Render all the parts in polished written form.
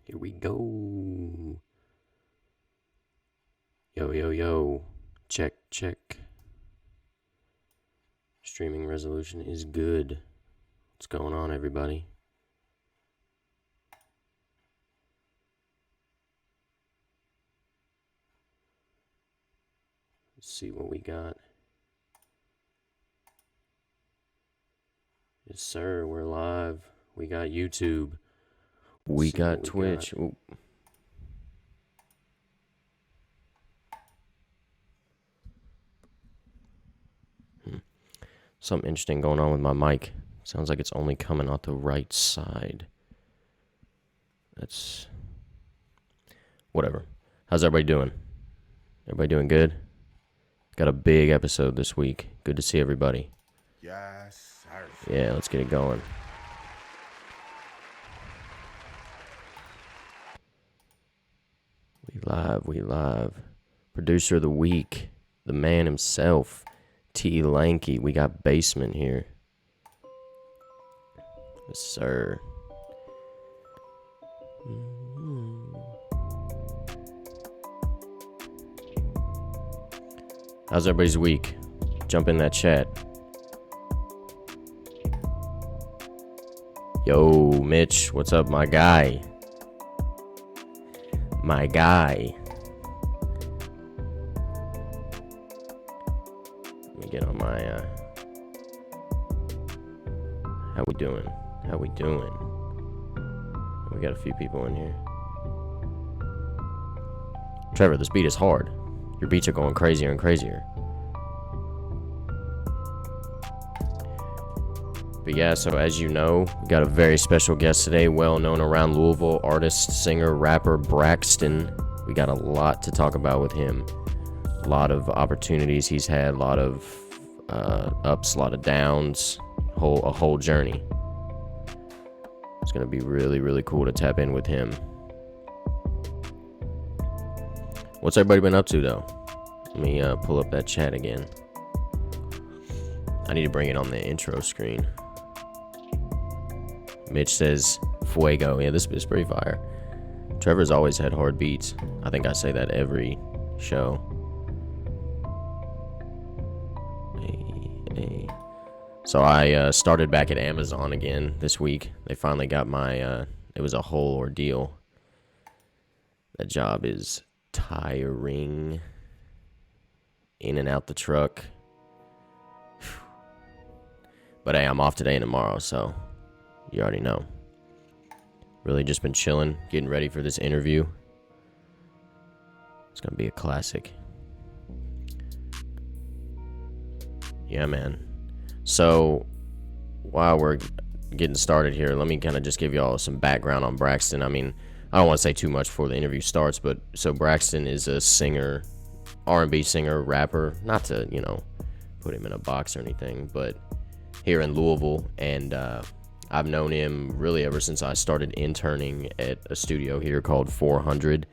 Here we go. Yo, yo, yo. Check, check. Streaming resolution is good. What's going on, everybody? Let's see what we got. Yes, sir. We're live. We got YouTube. We got Twitch. Something interesting going on with my mic. Sounds like it's only coming out the right side. That's whatever. How's everybody doing? Everybody doing good? Got a big episode this week. Good to see everybody. Yes, sir. Yeah, let's get it going. We live. Producer of the week, the man himself, T. Lanky. We got Basement here. Yes, sir. How's everybody's week? Jump in that chat. Yo, Mitch, what's up, my guy? My guy. Let me get on my, how we doing? How we doing? We got a few people in here. Trevor, this beat is hard. Your beats are going crazier and crazier. But yeah, so as you know, we got a very special guest today, well known around Louisville, artist, singer, rapper BRXTN. We got a lot to talk about with him. A lot of opportunities he's had, a lot of ups, a lot of downs, a whole journey. It's gonna be really, really cool to tap in with him. What's everybody been up to though? Let me pull up that chat again. I need to bring it on the intro screen. Mitch says Fuego. Yeah, this is pretty fire. Trevor's always had hard beats. I think I say that every show. Hey. So I started back at Amazon again this week. They finally got my, it was a whole ordeal. That job is tiring. In and out the truck. But hey, I'm off today and tomorrow, so you already know. Really just been chilling, getting ready for this interview. It's gonna be a classic. Yeah, man. So while we're getting started here, let me kind of just give y'all some background on Braxton. I mean, I don't want to say too much before the interview starts, but so Braxton is a singer, R&B singer, rapper. Not to, put him in a box or anything, but here in Louisville, and I've known him really ever since I started interning at a studio here called 400.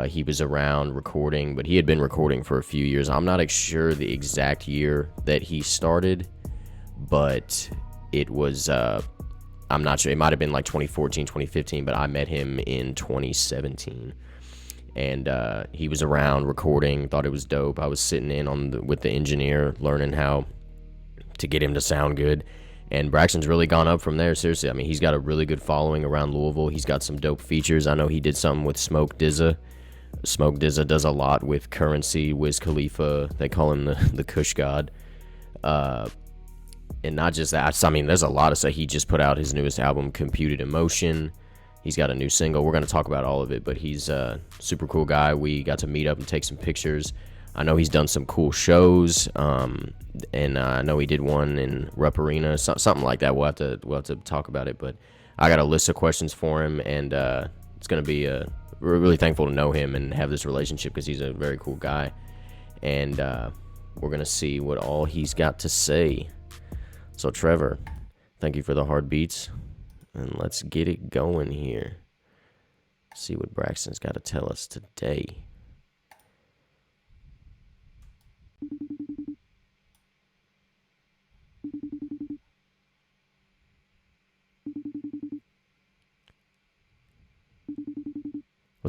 He was around recording, but he had been recording for a few years. I'm not sure the exact year that he started, but it was, I'm not sure, it might have been like 2014, 2015, but I met him in 2017. And he was around recording, thought it was dope. I was sitting in with the engineer, learning how to get him to sound good. And Braxton's really gone up from there, seriously. I mean, he's got a really good following around Louisville. He's got some dope features. I know he did something with Smoke DZA. Smoke DZA does a lot with Currency, Wiz Khalifa. They call him the Kush God. And not just that. I mean, there's a lot of stuff. He just put out his newest album, Computed Emotion. He's got a new single. We're going to talk about all of it, but he's a super cool guy. We got to meet up and take some pictures. I know he's done some cool shows, and I know he did one in Rupp Arena, something like that. We'll have to talk about it, but I got a list of questions for him, and it's going to be we're really thankful to know him and have this relationship because he's a very cool guy, and we're going to see what all he's got to say. So Trevor, thank you for the hard beats. And let's get it going here. See what Braxton's got to tell us today.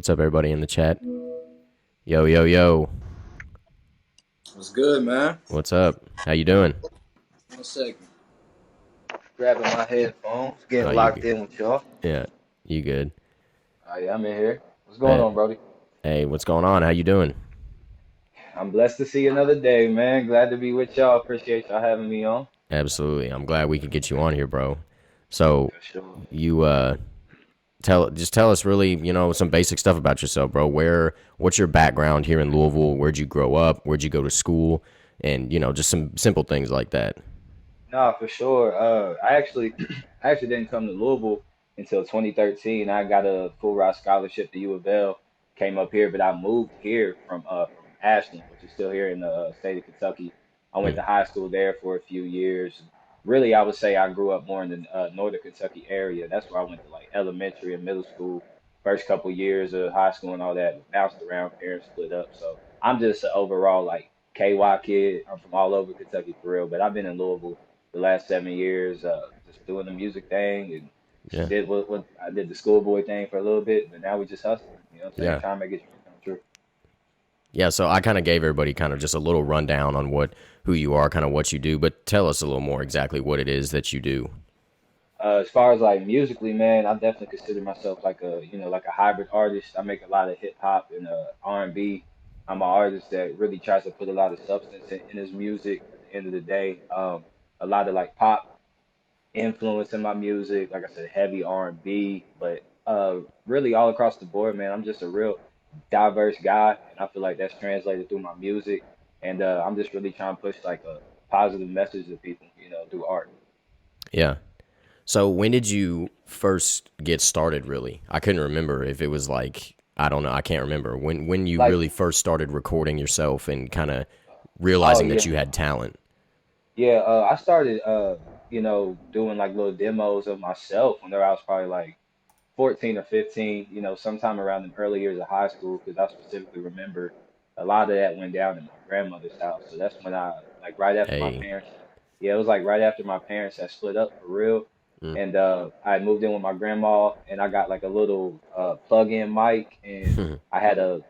What's up, everybody in the chat? Yo, yo, yo. What's good, man? What's up? How you doing? 1 second. Grabbing my headphones, Oh, getting locked in with y'all. yeah, you good? Oh, yeah, I'm in here. What's going Hey, on, Brody? hey, what's going on? How you doing? I'm blessed to see another day, man. Glad to be with y'all. Appreciate y'all having me on. Absolutely. I'm glad we could get you on here, bro. So For sure. you tell us really, some basic stuff about yourself, bro. What's your background here in Louisville? Where'd you grow up? Where'd you go to school? And just some simple things like that. Nah, for sure. I actually, I actually didn't come to Louisville until 2013. I got a full ride scholarship to U of L. Came up here, but I moved here from Ashland, which is still here in the state of Kentucky. I went Mm, to high school there for a few years. Really, I would say I grew up more in the northern Kentucky area. That's where I went to like elementary and middle school. First couple years of high school and all that, bounced around, parents split up. So I'm just an overall like KY kid. I'm from all over Kentucky for real, but I've been in Louisville the last 7 years, just doing the music thing and yeah, did what I did the schoolboy thing for a little bit, but now we just hustling. You know what I'm saying? yeah. Trying to make it come true. Yeah, so I kind of gave everybody kind of just a little rundown on who you are, kind of what you do, but tell us a little more exactly what it is that you do. As far as like musically, man, I definitely consider myself like a hybrid artist. I make a lot of hip hop and R&B. I'm an artist that really tries to put a lot of substance in his music. At the end of the day, a lot of like pop influence in my music. Like I said, heavy R&B, but really all across the board, man. I'm just a real diverse guy, and I feel like that's translated through my music. And I'm just really trying to push like a positive message to people, through art. Yeah. So when did you first get started really? I couldn't remember if it was like I don't know, I can't remember. When you Like, really first started recording yourself and kind of oh realizing that yeah, you had talent. yeah. I started, doing like little demos of myself when I was probably like 14 or 15, sometime around the early years of high school, because I specifically remember a lot of that went down in my grandmother's house. So that's when like, right after my Hey. parents, yeah, it was like right after my parents had split up for real. Mm. And I moved in with my grandma, and I got like a little plug-in mic, and I had a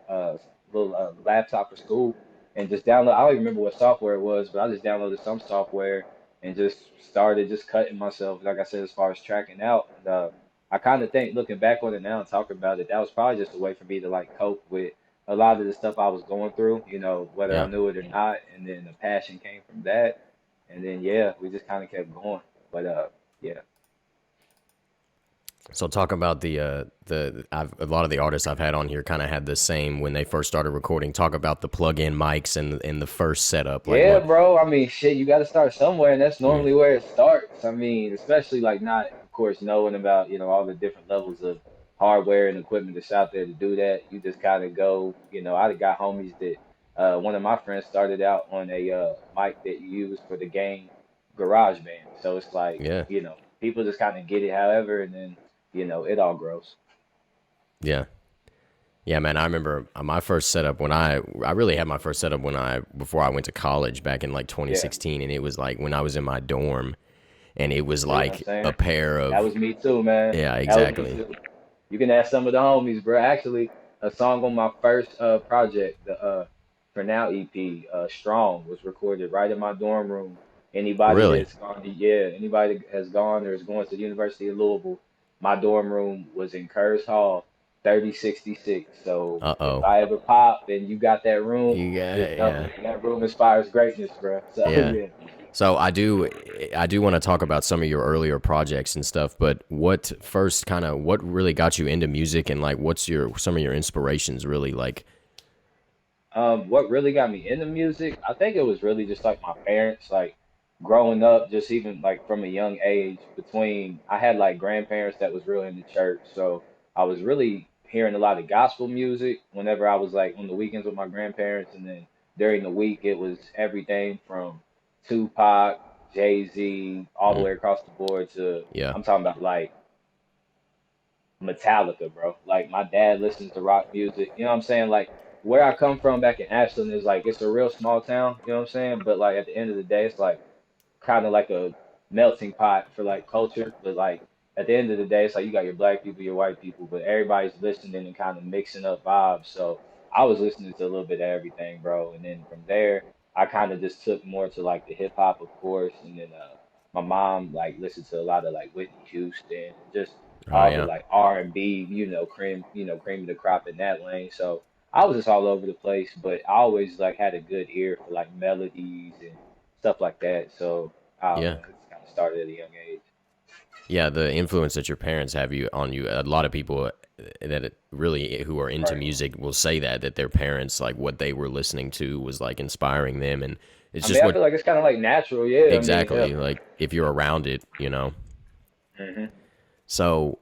little laptop for school, and just download. I don't even remember what software it was, but I just downloaded some software and just started just cutting myself, like I said, as far as tracking out. And I kind of think, looking back on it now and talking about it, that was probably just a way for me to like cope with a lot of the stuff I was going through, whether I Yeah. knew it or not. And then the passion came from that. And then, yeah, we just kind of kept going. But yeah. So talk about a lot of the artists I've had on here kind of had the same when they first started recording. Talk about the plug-in mics and the first setup, like Yeah, what? bro. I mean, shit, you got to start somewhere, and that's Mm, normally where it starts. I mean, especially like not, of course, knowing about, all the different levels of hardware and equipment that's out there to do that. You just kind of go, I got homies that one of my friends started out on a mic that you use for the game GarageBand. So it's like, yeah. people just kind of get it however, and then, it all grows. Yeah. Yeah, man, I remember my first setup when I really had my first setup when I before I went to college back in like Yeah. 2016, and it was like when I was in my dorm, and it was See what I'm like a saying? pair That of was me too, man. yeah, That was me exactly. too. You can ask some of the homies, bro. Actually, a song on my first project, the For Now EP, Strong, was recorded right in my dorm room. Anybody Really? that's gone to, yeah, anybody that has gone or is going to the University of Louisville, my dorm room was in Curtis Hall, 3066. So if Uh-oh. I ever pop and you got that room, You got just it, know yeah. that room inspires greatness, bro. So Yeah. yeah. So I do want to talk about some of your earlier projects and stuff, but what really got you into music, and like what's your some of your inspirations really like? What really got me into music, I think it was really just like my parents, like growing up, just even like from a young age, between I had like grandparents that was real into church, so I was really hearing a lot of gospel music whenever I was like on the weekends with my grandparents, and then during the week it was everything from Tupac, Jay-Z, all the Mm, way across the board to yeah. I'm talking about like Metallica, bro. Like my dad listens to rock music. You know what I'm saying? Like where I come from back in Ashland is like it's a real small town, you know what I'm saying? But like at the end of the day, it's like kind of like a melting pot for like culture. But like at the end of the day, it's like you got your black people, your white people, but everybody's listening and kind of mixing up vibes. So I was listening to a little bit of everything, bro. And then from there, I kind of just took more to like the hip hop, of course. And then my mom like listened to a lot of like Whitney Houston and just Oh all the yeah. like R&B, cream of the crop in that lane. So I was just all over the place, but I always like had a good ear for like melodies and stuff like that. So I don't Yeah. know, it just kind of started at a young age. Yeah, the influence that your parents have you on you. A lot of people that really who are into Right. music will say that their parents like what they were listening to was like inspiring them, and it's I mean, just I what feel like it's kind of like natural. Yeah. I mean, yeah. exactly like if you're around it, you know. Hmm. So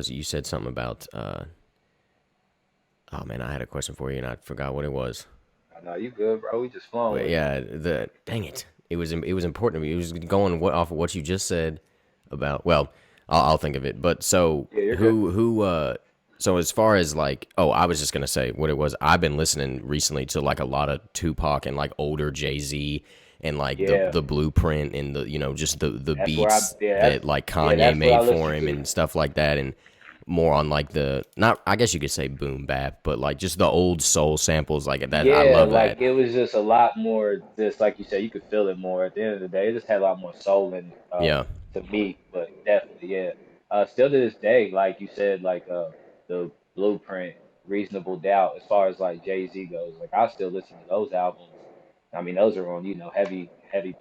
you said something about oh man, I had a question for you and I forgot what it was. I know you good, bro. We just flowing But with it. yeah, the dang it, it was important to me. It was going off of what you just said about. Well, I'll think of it. But so Yeah, you're good. who so as far as like I was just gonna say what it was. I've been listening recently to like a lot of Tupac and like older Jay-Z and like the Yeah, the blueprint and the just the that's where I. beats Yeah, that like Kanye that's what I made for listen him to. and stuff like that and more on like the not I guess you could say boom bap, but like just the old soul samples like that. I Yeah, love like that. it was just a lot more. Just like you said, you could feel it more. At the end of the day, it just had a lot more soul in it. Yeah. To me, but definitely, yeah. Still to this day, like you said, like the Blueprint, Reasonable Doubt. As far as like Jay Z goes, like I still listen to those albums. I mean, those are on heavy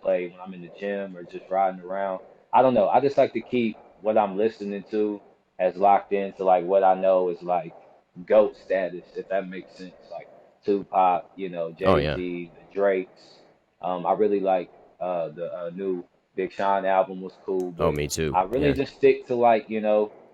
play when I'm in the gym or just riding around. I don't know. I just like to keep what I'm listening to as locked into like what I know is like GOAT status, if that makes sense. Like Tupac, Oh Jay yeah. Z, the Drakes. I really like the new Big Sean album was cool, Oh, but me too. I really Yeah. just stick to like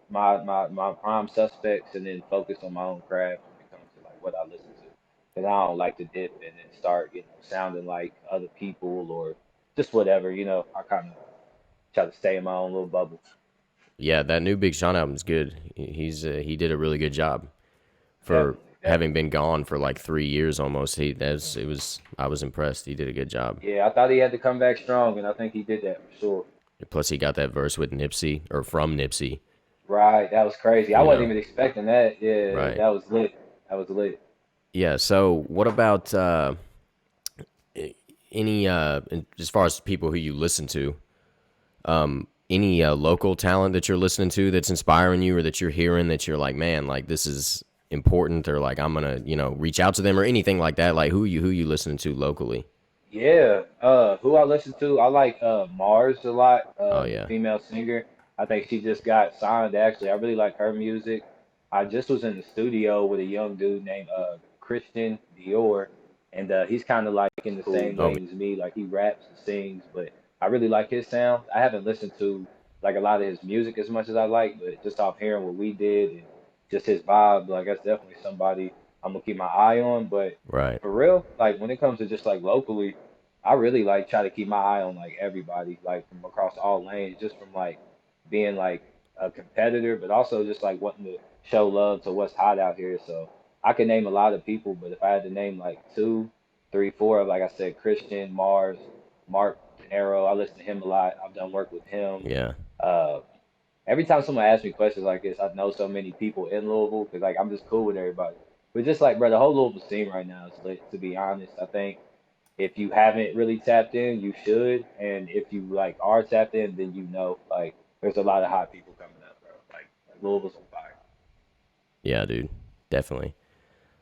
my prime suspects and then focus on my own craft when it comes to like what I listen to. Because I don't like to dip and then start sounding like other people or just whatever. I kind of try to stay in my own little bubble. Yeah, that new Big Sean album's good. He did a really good job for Definitely, having definitely. been gone for like 3 years almost. It was I was impressed. He did a good job. Yeah, I thought he had to come back strong, and I think he did that for sure. Plus, he got that verse with Nipsey or from Nipsey. Right, that was crazy. I You wasn't know, even expecting that. Yeah, right? that was lit. That was lit. Yeah. So, what about any as far as people who you listen to? Any local talent that you're listening to that's inspiring you or that you're hearing that you're like, man, like this is important or like I'm gonna reach out to them or anything like that. Like who you listening to locally? Yeah, who I listen to, I like Mars a lot, Oh the yeah. female singer. I think she just got signed actually. I really like her music. I just was in the studio with a young dude named Christian Dior, and he's kind of like in the Cool. same Oh lane as me, like he raps and sings, but I really like his sound. I haven't listened to like a lot of his music as much as I like, but just off hearing what we did and just his vibe, like that's definitely somebody I'm gonna keep my eye on. But right. for real, like when it comes to just like locally, I really like try to keep my eye on like everybody, like from across all lanes, just from like being like a competitor, but also just like wanting to show love to what's hot out here. So I could name a lot of people, but if I had to name like two, three, four, like I said, Christian, Mars, Mark De Niro, I listen to him a lot. I've done work with him. Yeah. Uh, every time someone asks me questions like this, I know so many people in Louisville because like I'm just cool with everybody. But just like, bro, the whole Louisville scene right now is lit. To be honest, I think if you haven't really tapped in, you should. And if you like are tapped in, then like there's a lot of hot people coming up, bro. Like Louisville's on fire. Yeah, dude. Definitely.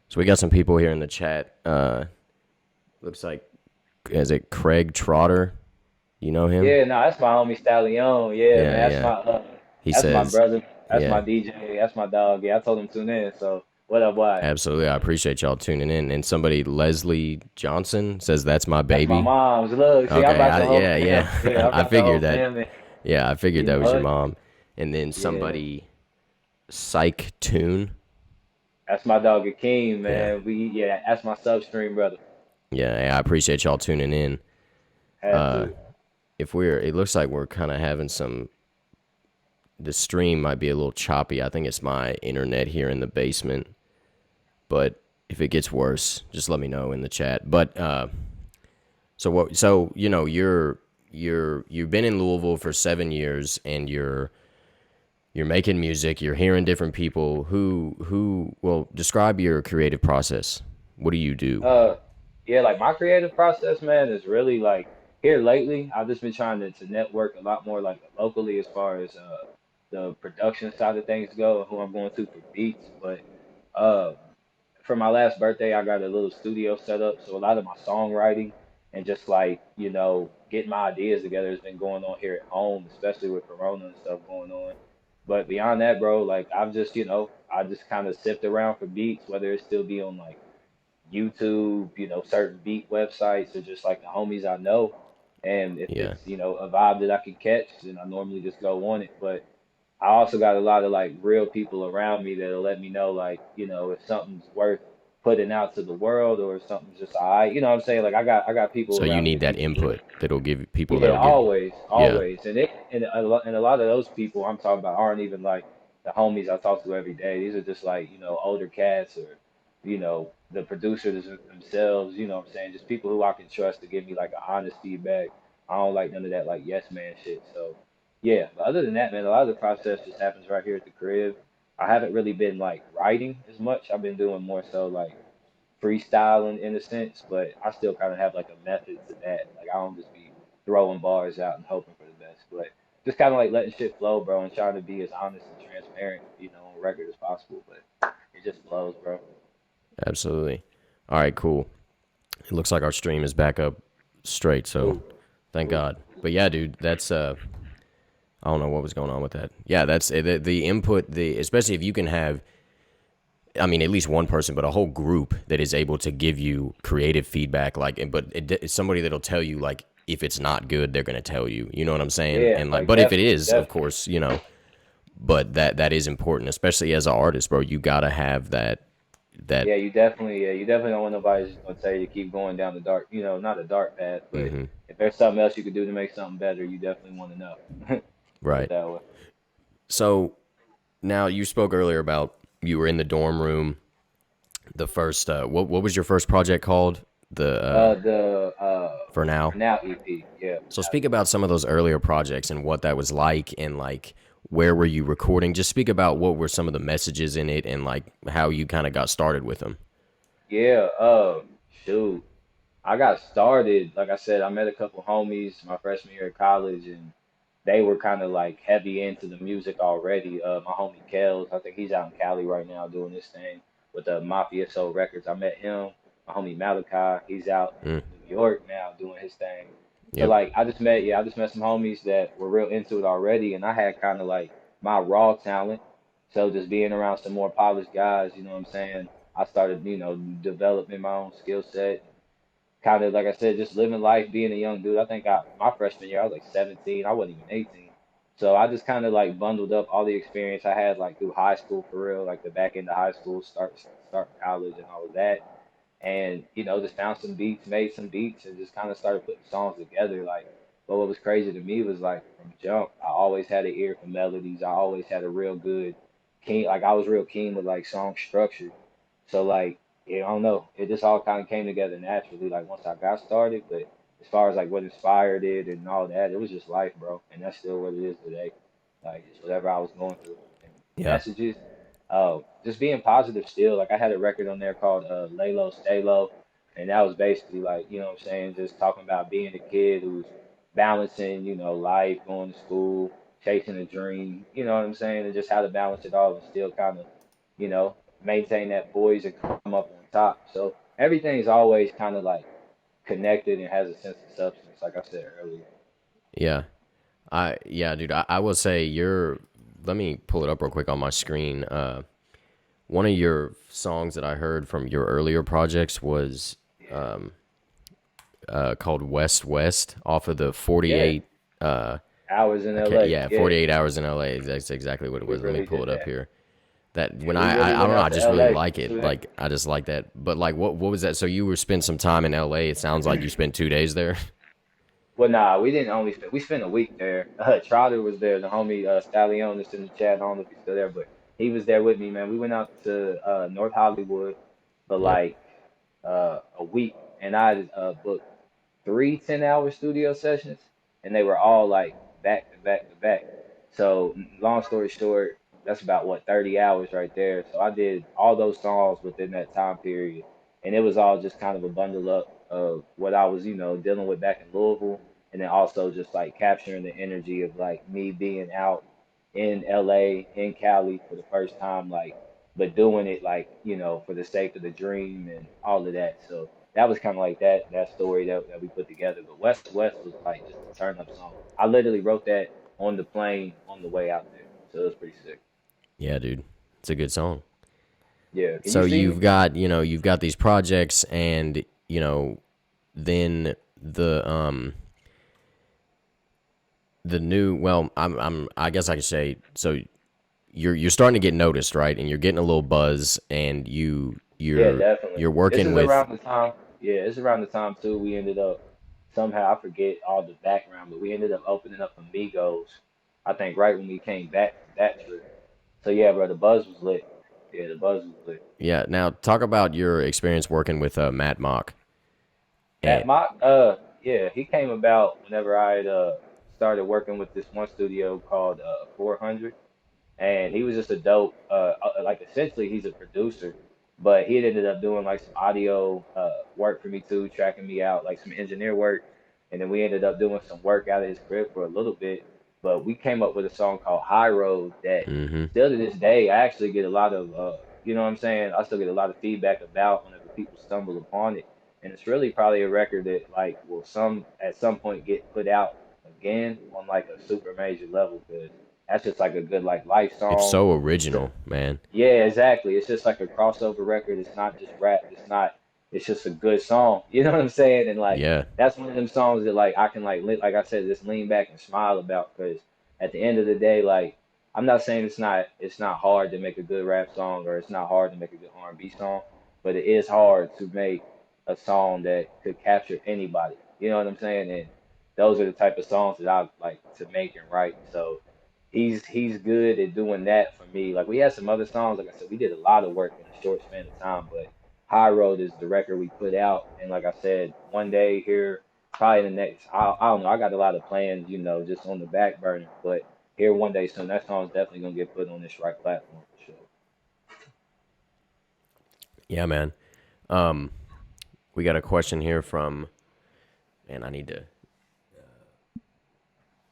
So we got some people here in the chat. Looks like is it Craig Trotter? You know him? Yeah, no, that's my homie Stallion. Yeah, man, Yeah, yeah. He that's my says, brother. That's my yeah. DJ. That's my dog. Yeah, I told him to tune in. So what up, why? Absolutely. I appreciate y'all tuning in. And somebody, Leslie Johnson, says, that's my That's my baby. mom's. Look, see, I'm Okay. about the whole Yeah, fam. Yeah, yeah. I'm I about the whole figured that. family. Yeah, I figured You that was know your it. mom. And then Yeah, somebody, Psych Tune. that's my dog Akeem, Yeah. man. That's my substream brother. Yeah, I appreciate y'all tuning in. Had to. It looks like we're kind of having the stream might be a little choppy. I think it's my internet here in the basement. But if it gets worse, just let me know in the chat. But, so what, so, you've been in Louisville for 7 years, and you're making music, you're hearing different people. Well, describe your creative process. What do you do? Uh, yeah, like my creative process, man, is really like here lately. I've just been trying to network a lot more like locally as far as the production side of things go, and who I'm going to for beats. But uh, for my last birthday, I got a little studio set up, so a lot of my songwriting and just like getting my ideas together has been going on here at home, especially with Corona and stuff going on. But beyond that, bro, like I've just I just kind of sift around for beats, whether it still be on like YouTube, certain beat websites or just like the homies I know. And if Yeah. it's, a vibe that I can catch, then I normally just go on it. But I also got a lot of like real people around me that'll let me know like, if something's worth putting out to the world or if something's just all right. You know what I'm saying? Like I got people So you around me need that that keep me input that'll give people yeah, that'll give. always, Yeah. always, and a lot of those people I'm talking about aren't even like the homies I talk to every day. These are just like older cats or the producers themselves. You know what I'm saying? Just people who I can trust to give me like an honest feedback. I don't like none of that like yes man shit. So yeah, but other than that, man, a lot of the process just happens right here at the crib. I haven't really been like writing as much. I've been doing more so like freestyling in a sense, but I still kind of have like a method to that. Like I don't just be throwing bars out and hoping for the best, but just kind of like letting shit flow, bro, and trying to be as honest and transparent, on record as possible. But it just flows, bro. Absolutely. All right, cool. It looks like our stream is back up straight, so Cool, thank cool. God. But yeah, dude, that's I don't know what was going on with that. Yeah, that's the input, the especially if you can have, I mean, at least one person, but a whole group that is able to give you creative feedback. It's somebody that'll tell you like if it's not good, they're gonna tell you. You know what I'm saying? Yeah, And like, like but if it definitely, is, of definitely. course, But that is important, especially as an artist, bro. You gotta have that. Yeah, you definitely don't want nobody just gonna tell you to keep going down the dark, not a dark path, but if there's something else you could do to make something better, you definitely want to know. Put it Right. that way. So now you spoke earlier about you were in the dorm room. The first, what was your first project called? The The For For now. now EP, yeah, For So now speak about some of those earlier projects and what that was like, and like where were you recording? Just speak about what were some of the messages in it, and like how you kind of got started with them. Yeah, shoot. I got started, like I said, I met a couple homies my freshman year of college, and they were kind of like heavy into the music already. My homie Kels, I think he's out in Cali right now doing this thing with the Mafia Soul Records. I met him. My homie Malachi, he's out Mm, in New York now doing his thing. So yep. like I just met some homies that were real into it already, and I had kind of like my raw talent. So just being around some more polished guys, you know what I'm saying? I started, developing my own skill set, kind of like I said, just living life, being a young dude. I think my freshman year I was like 17. I wasn't even 18. So I just kind of like bundled up all the experience I had like through high school for real, like the back end of high school, start college and all of that, and just found some beats, made some beats, and just kind of started putting songs together. Like, but what was crazy to me was like from jump, I always had an ear for melodies. I always had a real good keen, like I was real keen with like song structure. So like, yeah, I don't know, it just all kind of came together naturally. Like once I got started, but as far as like what inspired it and all that, it was just life, bro, and that's still what it is today. Like just whatever I was going through and Yeah. messages. Just being positive still. Like I had a record on there called Lay Low, Stay Low, and that was basically like, what I'm saying, just talking about being a kid who's balancing, life, going to school, chasing a dream, you know what I'm saying, and just how to balance it all and still kind of, you know, maintain that poise and come up on top. So everything's always kind of like connected and has a sense of substance, like I said earlier. Yeah. Yeah, dude. I will say you're. Let me pull it up real quick on my screen. One of your songs that I heard from your earlier projects was Yeah. called West West off of the Yeah. 48. Hours in Okay, LA. yeah, Yeah. 48 hours in LA. That's exactly what it We was. Let me really pull did it up that. here. That Yeah, when we really I went don't know, out I to just really LA. like it. Like I just like that. But like, what was that? So you were spent some time in LA. It sounds like you spent 2 days there. Well, nah, we didn't only spend. We spent a week there. Trotter was there. The homie Stallion is in the chat. I don't know if he's still there, but he was there with me, man. We went out to North Hollywood for Yep. like a week, and I booked three 10-hour studio sessions. and they were all like back to back to back. So long story short, that's about what 30 hours right there. So I did all those songs within that time period, and it was all just kind of a bundle up of what I was, dealing with back in Louisville, and then also just like capturing the energy of like me being out in LA, in Cali for the first time, like, but doing it like, for the sake of the dream and all of that. So that was kind of like that story that we put together. But West to West was like just a turn up song. I literally wrote that on the plane on the way out there. So it was pretty sick. Yeah, dude, it's a good song. Yeah. Can you So see me? you've got these projects, and then the new, well, I guess I could say, so you're starting to get noticed, right? And you're getting a little buzz, and Yeah, definitely. you're This working is with. around the time. Yeah, it's around the time too. We ended up somehow I forget all the background, but we ended up opening up Amigos. I think right when we came back from that trip. So yeah, bro, the buzz was lit. Yeah, the buzz was lit. Yeah, now talk about your experience working with Matt Mock. And Matt Mock, yeah, he came about whenever I had started working with this one studio called 400, and he was just a dope like essentially he's a producer, but he had ended up doing like some audio work for me too, tracking me out, like some engineer work, and then we ended up doing some work out of his crib for a little bit. But we came up with a song called High Road that mm-hmm. still to this day I actually get a lot of you know what I'm saying, I still get a lot of feedback about whenever people stumble upon it, and it's really probably a record that like will some at some point get put out again on like a super major level, because that's just like a good like life It's song. so It's a, original, man. yeah, exactly. It's just like a crossover record. It's not just rap. It's not. It's just a good song. You know what I'm saying? And like Yeah. that's one of them songs that like I can like like I said, just lean back and smile about, because at the end of the day, like I'm not saying it's not hard to make a good rap song, or it's not hard to make a good R&B song, but it is hard to make a song that could capture anybody. You know what I'm saying? And those are the type of songs that I like to make and write. So he's good at doing that for me. Like we had some other songs, like I said, we did a lot of work in a short span of time, but High Road is the record we put out, and like I said, one day here, probably the next, I don't know, I got a lot of plans, just on the back burner, but here one day soon, that song's definitely gonna get put on this right platform for sure. Yeah, man. Um, we got a question here from, man, I need to,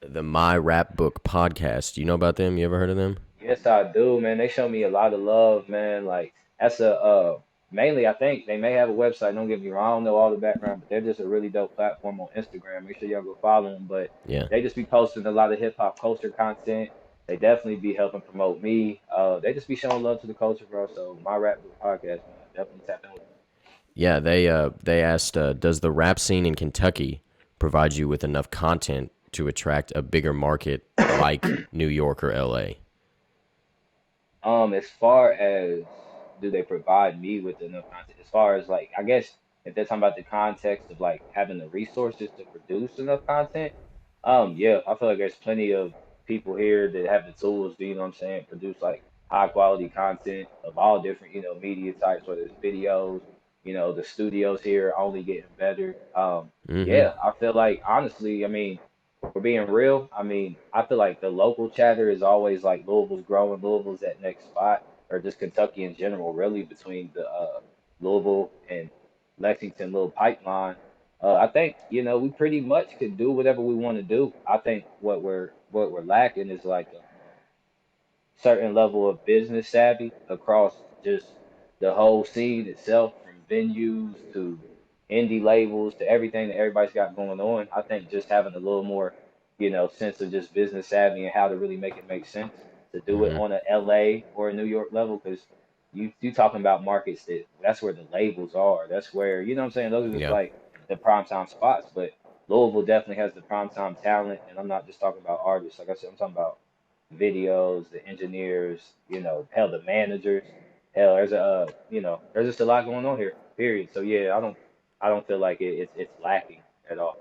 the My Rap Book podcast. Do you know about them? You ever heard of them? Yes, I do, man. They show me a lot of love, man. Like that's a mainly I think they may have a website, don't get me wrong, I don't know all the background, but they're just a really dope platform on Instagram. Make sure y'all go follow them. But Yeah. they just be posting a lot of hip hop culture content. They definitely be helping promote me. They just be showing love to the culture, bro. So my rap Book podcast, man, definitely tap in with them. Yeah, they asked, does the rap scene in Kentucky provide you with enough content to attract a bigger market like New York or LA? As far as do they provide me with enough content? As far as like, I guess if they're talking about the context of like having the resources to produce enough content, yeah, I feel like there's plenty of people here that have the tools to, what I'm saying, produce like high quality content of all different, media types, whether it's videos, the studios here are only getting better. Mm-hmm. Yeah, I feel like honestly, I mean, for being real, I mean, I feel like the local chatter is always like Louisville's growing, Louisville's at next spot, or just Kentucky in general, really between the Louisville and Lexington little pipeline. I think we pretty much could do whatever we want to do. I think what we're lacking is like a certain level of business savvy across just the whole scene itself, from venues to indie labels to everything that everybody's got going on. I think just having a little more, sense of just business savvy and how to really make it make sense to do it Mm-hmm. on a LA or a New York level, because you talking about markets that's where the labels are. That's where, you know what I'm saying? Those are just Yeah. like the prime time spots. But Louisville definitely has the prime time talent, and I'm not just talking about artists. Like I said, I'm talking about videos, the engineers, hell, the managers. Hell, there's just a lot going on here. Period. So yeah, I don't feel like it's lacking at all.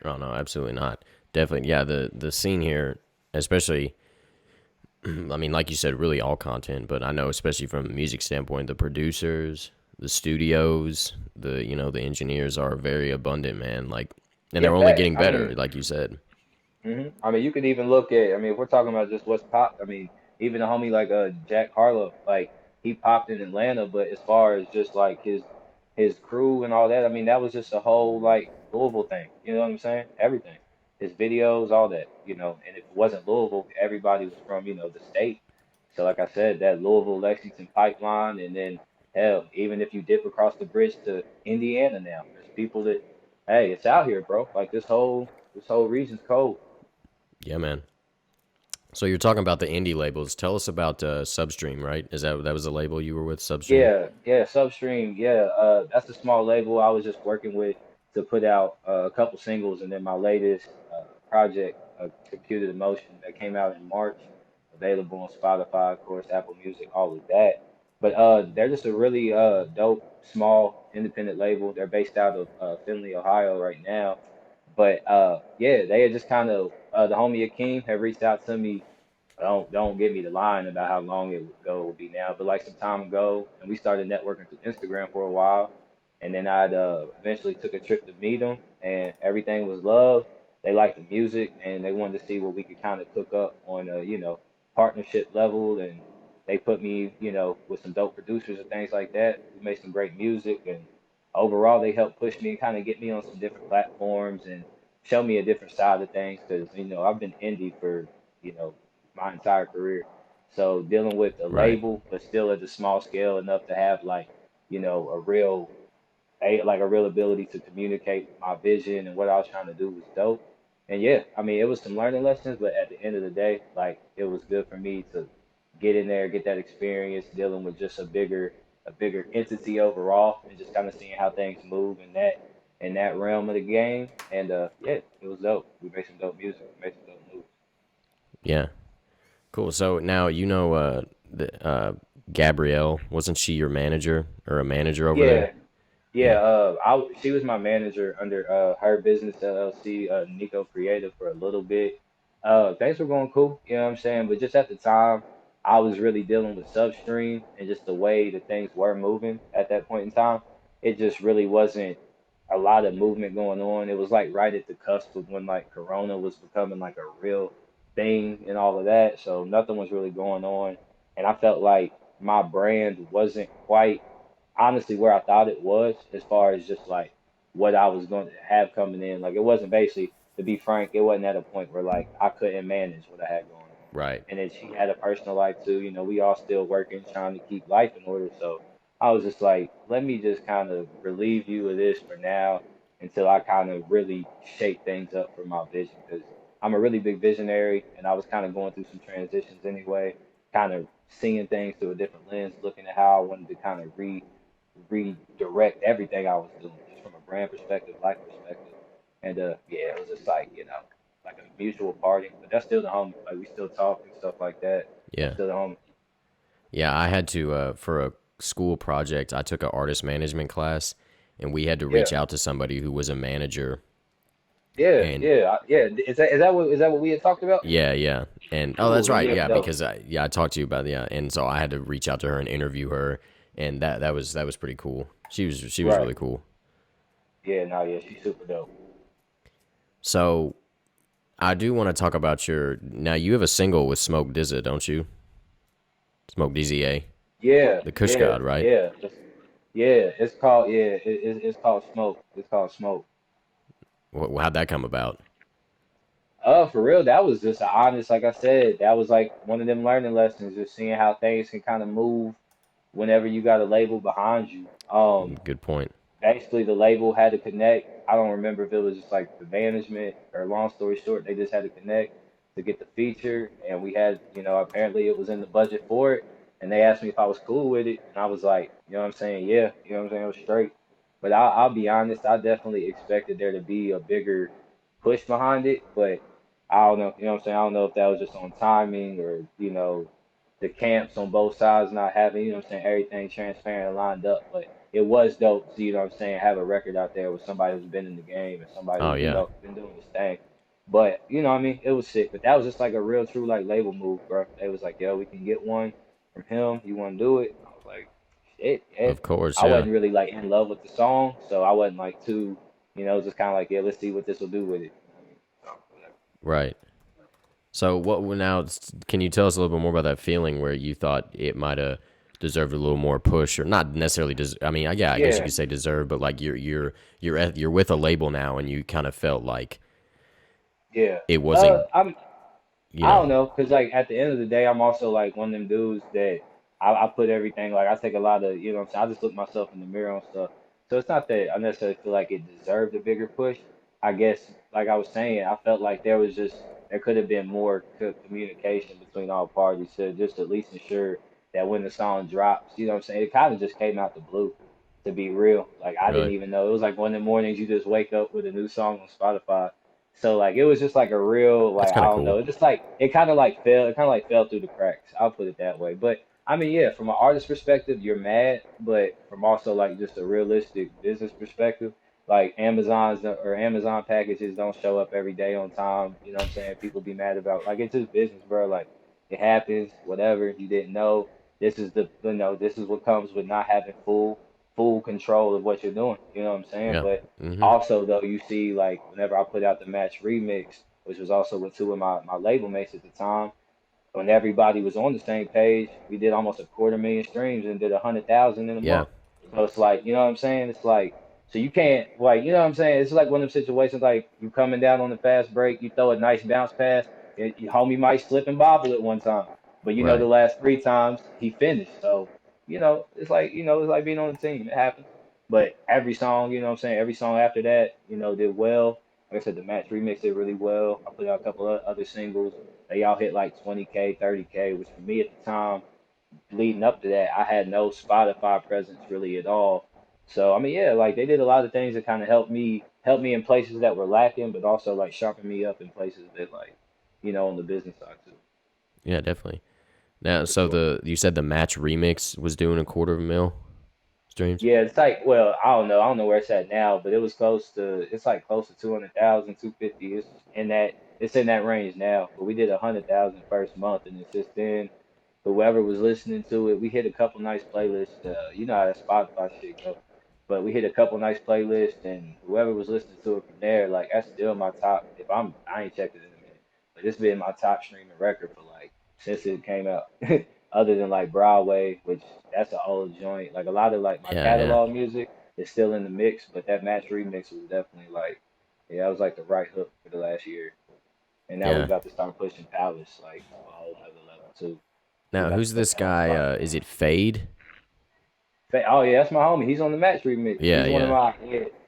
Oh no, absolutely not. Definitely, yeah. The scene here, especially, I mean, like you said, really all content, but I know especially from a music standpoint, the producers, the studios, the engineers are very abundant, man. Like And Yeah, they're only facts. getting I mean, better, like you said. I mean, you could even look at. I mean, if we're talking about just what's popped, I mean, even a homie like Jack Harlow, like he popped in Atlanta, but as far as just like his crew and all that, I mean, that was just a whole like Louisville thing. You know what I'm saying? Everything, his videos, all that. And if it wasn't Louisville, everybody was from the state. So like I said, that Louisville Lexington pipeline, and then hell, even if you dip across the bridge to Indiana now, there's people that, hey, it's out here, bro. Like this whole region's cold. Yeah, man. So you're talking about the indie labels. Tell us about Substream, right? That was the label you were with, Substream? Yeah, yeah, Substream. Yeah, that's a small label I was just working with to put out a couple singles, and then my latest project, Computed Emotion, that came out in March, available on Spotify, of course, Apple Music, all of that. But they're just a really dope, small, independent label. They're based out of Findlay, Ohio, right now. But yeah, they had just kind of the homie Akeem had reached out to me. Don't get me the line about how long it would be now, but like some time ago, and we started networking through Instagram for a while, and then I'd eventually took a trip to meet them, and everything was love. They liked the music, and they wanted to see what we could kind of cook up on a partnership level, and they put me with some dope producers and things like that. We made some great music, and overall they helped push me and kind of get me on some different platforms and show me a different side of things because I've been indie for you know my entire career. So dealing with a Right. label, but still at a small scale enough to have like, a real ability to communicate my vision and what I was trying to do was dope. And yeah, I mean, it was some learning lessons, but at the end of the day, like it was good for me to get in there, get that experience dealing with just a bigger entity overall, and just kind of seeing how things move in that realm of the game. And yeah, it was dope. We made some dope music, we made some dope moves. Yeah. Cool. So now Gabrielle, wasn't she your manager or a manager over there? Yeah, yeah. Yeah. She was my manager under her business LLC, Nico Creative, for a little bit. Things were going cool, you know what I'm saying? But just at the time, I was really dealing with Substream and just the way that things were moving at that point in time. It just really wasn't a lot of movement going on. It was like right at the cusp of when like Corona was becoming like a real thing and all of that. So nothing was really going on, and I felt like my brand wasn't quite honestly where I thought it was as far as just like what I was going to have coming in. Like it wasn't basically, to be frank, it wasn't at a point where like I couldn't manage what I had going on. Right. And then she had a personal life too. We all still working, trying to keep life in order. So I was just like, let me just kind of relieve you of this for now until I kind of really shape things up for my vision. Because I'm a really big visionary, and I was kind of going through some transitions anyway, kind of seeing things through a different lens, looking at how I wanted to kind of redirect everything I was doing, just from a brand perspective, life perspective. And yeah, it was just like a mutual party. But that's still the homie. Like we still talk and stuff like that. That's Yeah. still the homie. Yeah. I had to, for a school project, I took an artist management class and we had to Yeah, reach out to somebody who was a manager. yeah, And yeah, yeah. Is that what we had talked about? yeah, yeah. And oh, that's Cool. right. Yeah, Yeah. dope. Because I talked to you about, yeah. And so I had to reach out to her and interview her. And that was pretty cool. She was Right. really cool. Yeah, no, yeah, she's super dope. So I do want to talk about now you have a single with Smoke Dizza, don't you? Smoke DZA, Yeah, the Kush yeah, God, right? yeah. Yeah, it's called it's called Smoke. It's called Smoke. How'd that come about? For real, that was just an honest, like I said, that was like one of them learning lessons, just seeing how things can kind of move whenever you got a label behind you. Good point. Basically the label had to connect. I don't remember if it was just like the management, or long story short, they just had to connect to get the feature, and we had, apparently it was in the budget for it, and they asked me if I was cool with it, and I was like, you know what I'm saying, yeah, you know what I'm saying, it was straight. But I'll be honest, I definitely expected there to be a bigger push behind it, but I don't know, you know what I'm saying, I don't know if that was just on timing, or the camps on both sides not having, you know what I'm saying, everything transparent and lined up. But it was dope to, what I'm saying, have a record out there with somebody who's been in the game and somebody Oh who's, yeah, been doing this thing. But, what I mean, it was sick. But that was just like a real true like label move, bro. They was like, yo, we can get one from him. You wanna do it? I was like, shit, yeah. of course, I yeah, wasn't really like in love with the song, so I wasn't like too, just kind of like, yeah, let's see what this will do with it. So, whatever. Right. So now? Can you tell us a little bit more about that feeling where you thought it might have deserved a little more push, or not necessarily? I mean, yeah, I guess you Yeah, could say deserve, but like you're with a label now, and you kind of felt like yeah. it wasn't, I'm you I don't know. know, cause like at the end of the day, I'm also like one of them dudes that I put everything like I take a lot of what I'm saying. I just look myself in the mirror and stuff. So it's not that I necessarily feel like it deserved a bigger push. I guess like I was saying, I felt like there could have been more communication between all parties to just at least ensure that when the song drops, you know what I'm saying. It kind of just came out the blue, to be real. Like I didn't Really? even know. It was like one of the mornings you just wake up with a new song on Spotify. So like it was just like a real That's like I kind of don't know. cool. It just like it kind of like fell through the cracks. I'll put it that way. But I mean, yeah, from an artist perspective, you're mad, but from also like just a realistic business perspective, like Amazon packages don't show up every day on time. You know what I'm saying? People be mad about like it's just business, bro. Like it happens, whatever. You didn't know. This is what comes with not having full control of what you're doing. You know what I'm saying? Yeah. But Mm-hmm. also, though, you see, like, whenever I put out the match remix, which was also with two of my label mates at the time, when everybody was on the same page, we did almost a quarter million streams and did 100,000 in a Yeah. month. So it's like, you know what I'm saying? It's like, so you can't, like, you know what I'm saying? It's like one of them situations like you coming down on the fast break, you throw a nice bounce pass, and your homie might slip and bobble it one time. But the Right. last three times he finished. So, it's like being on the team. It happens. But every song, you know what I'm saying? Every song after that, did well. Like I said, the match remix did really well. I put out a couple of other singles. They all hit like 20K, 30K, which for me at the time, leading up to that, I had no Spotify presence really at all. So I mean, yeah, like they did a lot of things that kind of help me in places that were lacking, but also like sharpen me up in places that like, on the business side too, Yeah, definitely. Now, for so sure. you said the match remix was doing a quarter of a mil streams? Yeah, it's like, well, I don't know where it's at now, but it's like close to 200,000, 250. It's in that range now. But we did 100,000 first month, and it's just then whoever was listening to it, we hit a couple nice playlists. You know how that Spotify shit go, but we hit a couple nice playlists, and whoever was listening to it from there, like that's still my top. I ain't checked it in a minute, but it's been my top streaming record for like since it came out. Other than like Broadway, which that's an old joint. Like a lot of like my Yeah, yeah. catalog music is still in the mix, but that match remix was definitely like, yeah, that was like the right hook for the last year. And now we Yeah. about to start pushing Palace like to a whole other level too. We Now, about to who's put this that on guy? Spotify. Is it Fade? Oh yeah, that's my homie. He's on the match remix. Yeah, He's one of yeah. my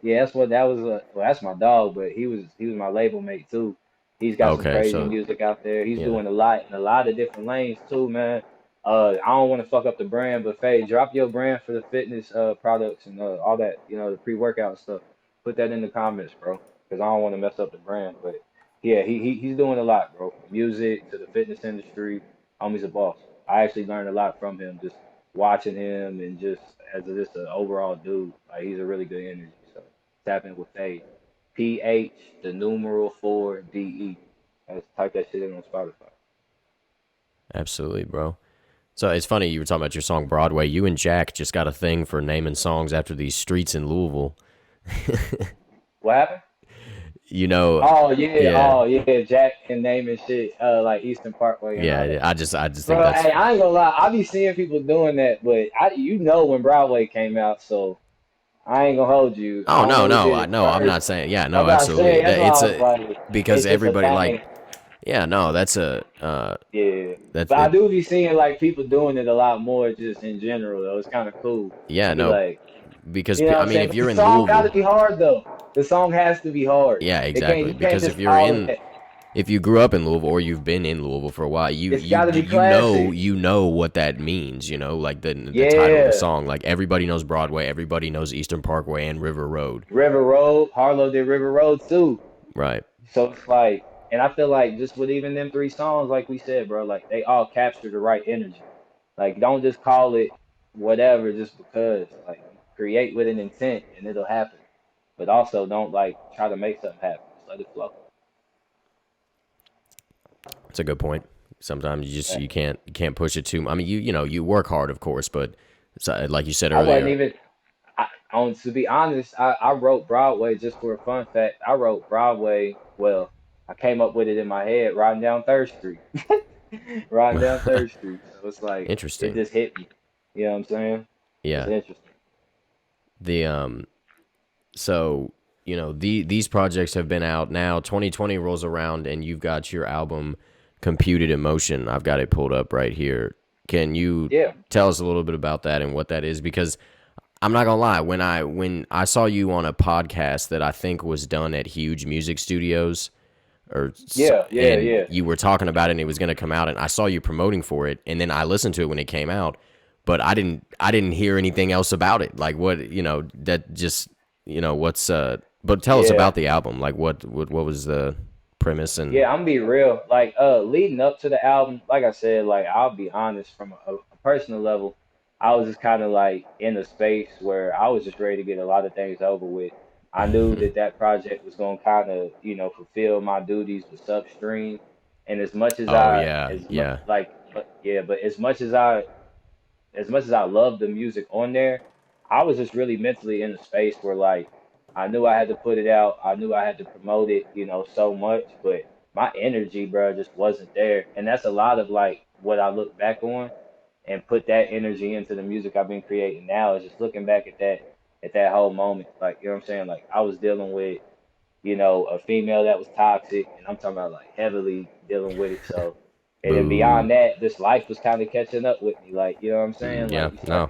yeah. That's what that was. Well, that's my dog, but he was my label mate too. He's got some Okay, crazy so music out there. He's yeah. doing a lot in a lot of different lanes too, man. I don't want to fuck up the brand, but Faye, drop your brand for the fitness products and all that. The pre-workout stuff. Put that in the comments, bro, because I don't want to mess up the brand. But yeah, he's doing a lot, bro. From music to the fitness industry. Homie's a boss. I actually learned a lot from him just watching him and just an overall dude. Like he's a really good energy. So tap in with Faye. PH the numeral 4DE. Let's type that shit in on Spotify. Absolutely, bro. So it's funny you were talking about your song Broadway. You and Jack just got a thing for naming songs after these streets in Louisville. What happened? You know, yeah, Oh yeah, Jack and naming shit, like Eastern Parkway and all yeah. that. I just think Bro, that's hey, I ain't gonna lie, I be seeing people doing that, but when Broadway came out, so I ain't gonna hold you. I Oh don't no, know who no, did it no. I'm first. not saying. Yeah, I'm no, about to absolutely. say that's why I It's was a like, because it's just a everybody like. thing. Yeah, no, that's a Yeah, that's but I it. do be seeing like people doing it a lot more just in general though. It's kind of cool. Yeah, I be no, like, because you know what I I'm mean, saying? if But the you're in song got to Louisville, be hard though. The song has to be hard. yeah, It can't. exactly. You can't Because just if you're call in, it. if you grew up in Louisville or you've been in Louisville for a while, It's got to be classic. you know what that means. You know, like the title of the Yeah, song. Like everybody knows Broadway, everybody knows Eastern Parkway and River Road. River Road. Harlow did River Road too. Right. So it's like, and I feel like just with even them three songs, like we said, bro, like they all capture the right energy. Like don't just call it whatever just because. Like create with an intent and it'll happen. But also don't like try to make something happen. Just let it flow. That's a good point. Sometimes Yeah. you can't push it too. I mean, you know you work hard, of course, but like you said I wasn't earlier. even. I To be honest, I wrote Broadway just for a fun fact. I wrote Broadway. Well, I came up with it in my head riding down Third Street, riding down Third Street. So it's like it Interesting. just hit me. You know what I'm saying? It's Yeah. interesting. The so these projects have been out now. 2020 rolls around and you've got your album Computed Emotion. I've got it pulled up right here. Can you Yeah. tell us a little bit about that and what that is? Because I'm not gonna lie, when I saw you on a podcast that I think was done at Huge Music Studios, Yeah. Yeah. and Yeah. you were talking about it and it was gonna come out, and I saw you promoting for it, and then I listened to it when it came out, but I didn't hear anything else about it. Like what that just what's but tell us Yeah. about the album. Like what was the premise and Yeah, I'm gonna be real. Like, leading up to the album, like I said, like I'll be honest, from a personal level, I was just kind of like in a space where I was just ready to get a lot of things over with. I knew that that project was gonna kind of, fulfill my duties with Substream, and as much as oh I, yeah, as much yeah, like, but yeah, but as much as I love the music on there, I was just really mentally in a space where like I knew I had to put it out. I knew I had to promote it, so much, but my energy, bro, just wasn't there. And that's a lot of like what I look back on and put that energy into the music I've been creating now is just looking back at that whole moment. Like, you know what I'm saying? Like I was dealing with a female that was toxic, and I'm talking about like heavily dealing with it. So, and then boo. beyond that, this life was kind of catching up with me. Like, you know what I'm saying? Yeah, Like, no,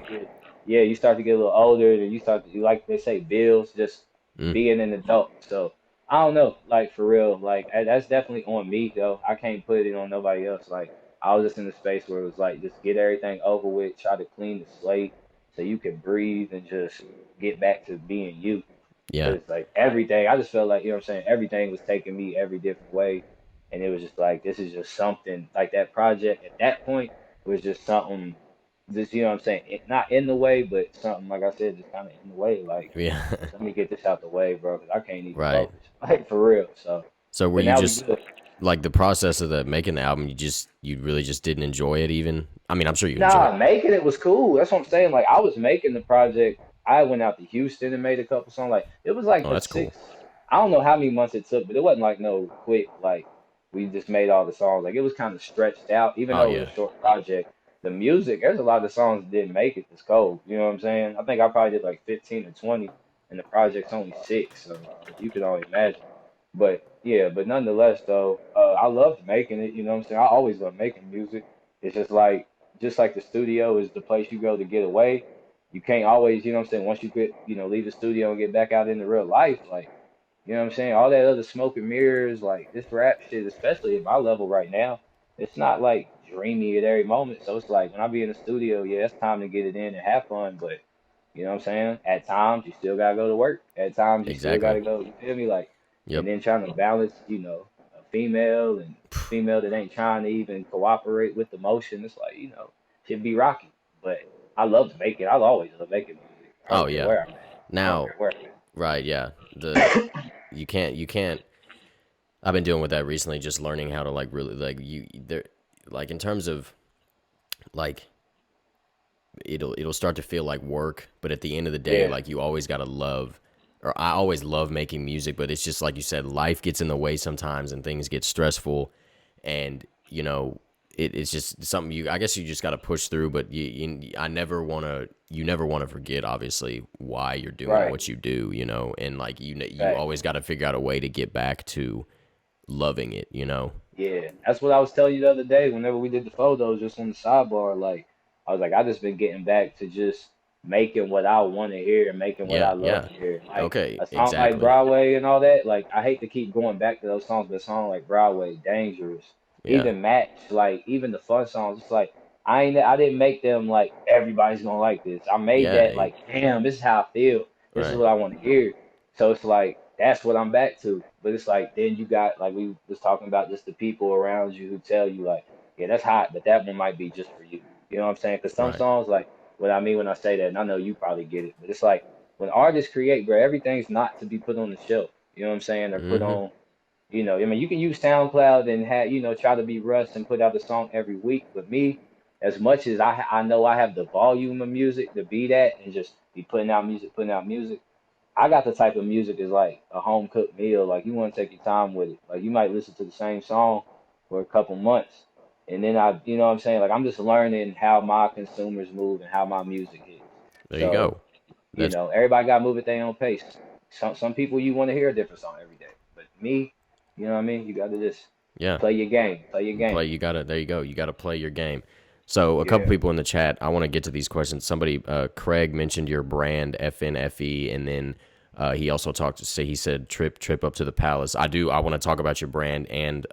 you start to get a little older, and you start to, like they say, bills, just mm, being an adult. So, I don't know, like for real, like that's definitely on me though. I can't put it on nobody else. Like, I was just in a space where it was like, just get everything over with, try to clean the slate so you can breathe and just get back to being you. yeah, Cause like everything, I just felt like, what I'm saying, everything was taking me every different way. And it was just like, this is just something like that project at that point was just something, just, what I'm saying, not in the way, but something, like I said, just kind of in the way. Like, yeah, let me get this out the way, bro, because I can't even right. focus, like for real. So, So were but you now we just good. like the process of the making the album? You really just didn't enjoy it even. I mean, I'm sure you enjoyed Nah, it. making it was cool. That's what I'm saying. Like I was making the project. I went out to Houston and made a couple songs. Like it was like Oh, a that's cool. six. I don't know how many months it took, but it wasn't like no quick. Like we just made all the songs. Like it was kind of stretched out, even Oh though it was yeah, a short project. The music, there's a lot of songs that didn't make it. It's cold. You know what I'm saying? I think I probably did like 15 or 20, and the project's only six. So you can only imagine. But yeah, but nonetheless, though, I loved making it. You know what I'm saying? I always love making music. It's just like the studio is the place you go to get away. You can't always, what I'm saying, once you get, leave the studio and get back out into real life, like, what I'm saying, all that other smoke and mirrors, like this rap shit, especially at my level right now, it's not like dreamy at every moment. So it's like when I be in the studio, yeah, it's time to get it in and have fun, but you know what I'm saying? At times you still gotta go to work. At times you still exactly. gotta go, you feel me? Like, and Yep. then trying to balance, a female and a female that ain't trying to even cooperate with the motion. It's like, should be rocky. But I love to make it. I've always loved making music. I Oh don't care yeah. where I'm at. I don't Now, care where I'm at. right? Yeah. The you can't. I've been dealing with that recently, just learning how to like really like you there, like in terms of like it'll start to feel like work, but at the end of the day, Yeah, like you always gotta love, or I always love making music, but it's just like you said, life gets in the way sometimes and things get stressful, and it's just something I guess you just gotta push through, but you never wanna forget obviously why you're doing right. what you do, and like you Facts. always gotta figure out a way to get back to loving it. Yeah, that's what I was telling you the other day. Whenever we did the photos, just on the sidebar, like I was like, I just been getting back to just making what I want to hear and making what Yeah, I love yeah. to hear. Like Okay, a song like exactly. Broadway and all that. Like I hate to keep going back to those songs, but a song like Broadway, Dangerous, Yeah, even Match, like even the fun songs. It's like I didn't make them like everybody's gonna like this. I made yeah, that like, damn, this is how I feel. This is right, what I want to hear. So it's like that's what I'm back to. But it's like then you got like we was talking about just the people around you who tell you like, yeah, that's hot, but that one might be just for you. You know what I'm saying? Because some right. songs like what I mean when I say that, and I know you probably get it, but it's like when artists create, bro, everything's not to be put on the shelf. You know what I'm saying? Or put Mm-hmm. on, I mean, you can use SoundCloud and have, try to be Russ and put out a song every week. But me, as much as I know I have the volume of music to be that and just be putting out music. I got the type of music is like a home cooked meal. Like you want to take your time with it. Like you might listen to the same song for a couple months, and then you know what I'm saying? Like I'm just learning how my consumers move and how my music hits. There you So, go. you That's know, everybody got to move at their own pace. Some people you want to hear a different song every day, but me, you know what I mean? You got to just yeah. play your game. Play your game. Play. You gotta. There you go. You gotta play your game. So a couple Yeah. people in the chat. I want to get to these questions. Somebody, Craig mentioned your brand FNFE, and then he also talked to say he said trip up to the palace. I do. I want to talk about your brand and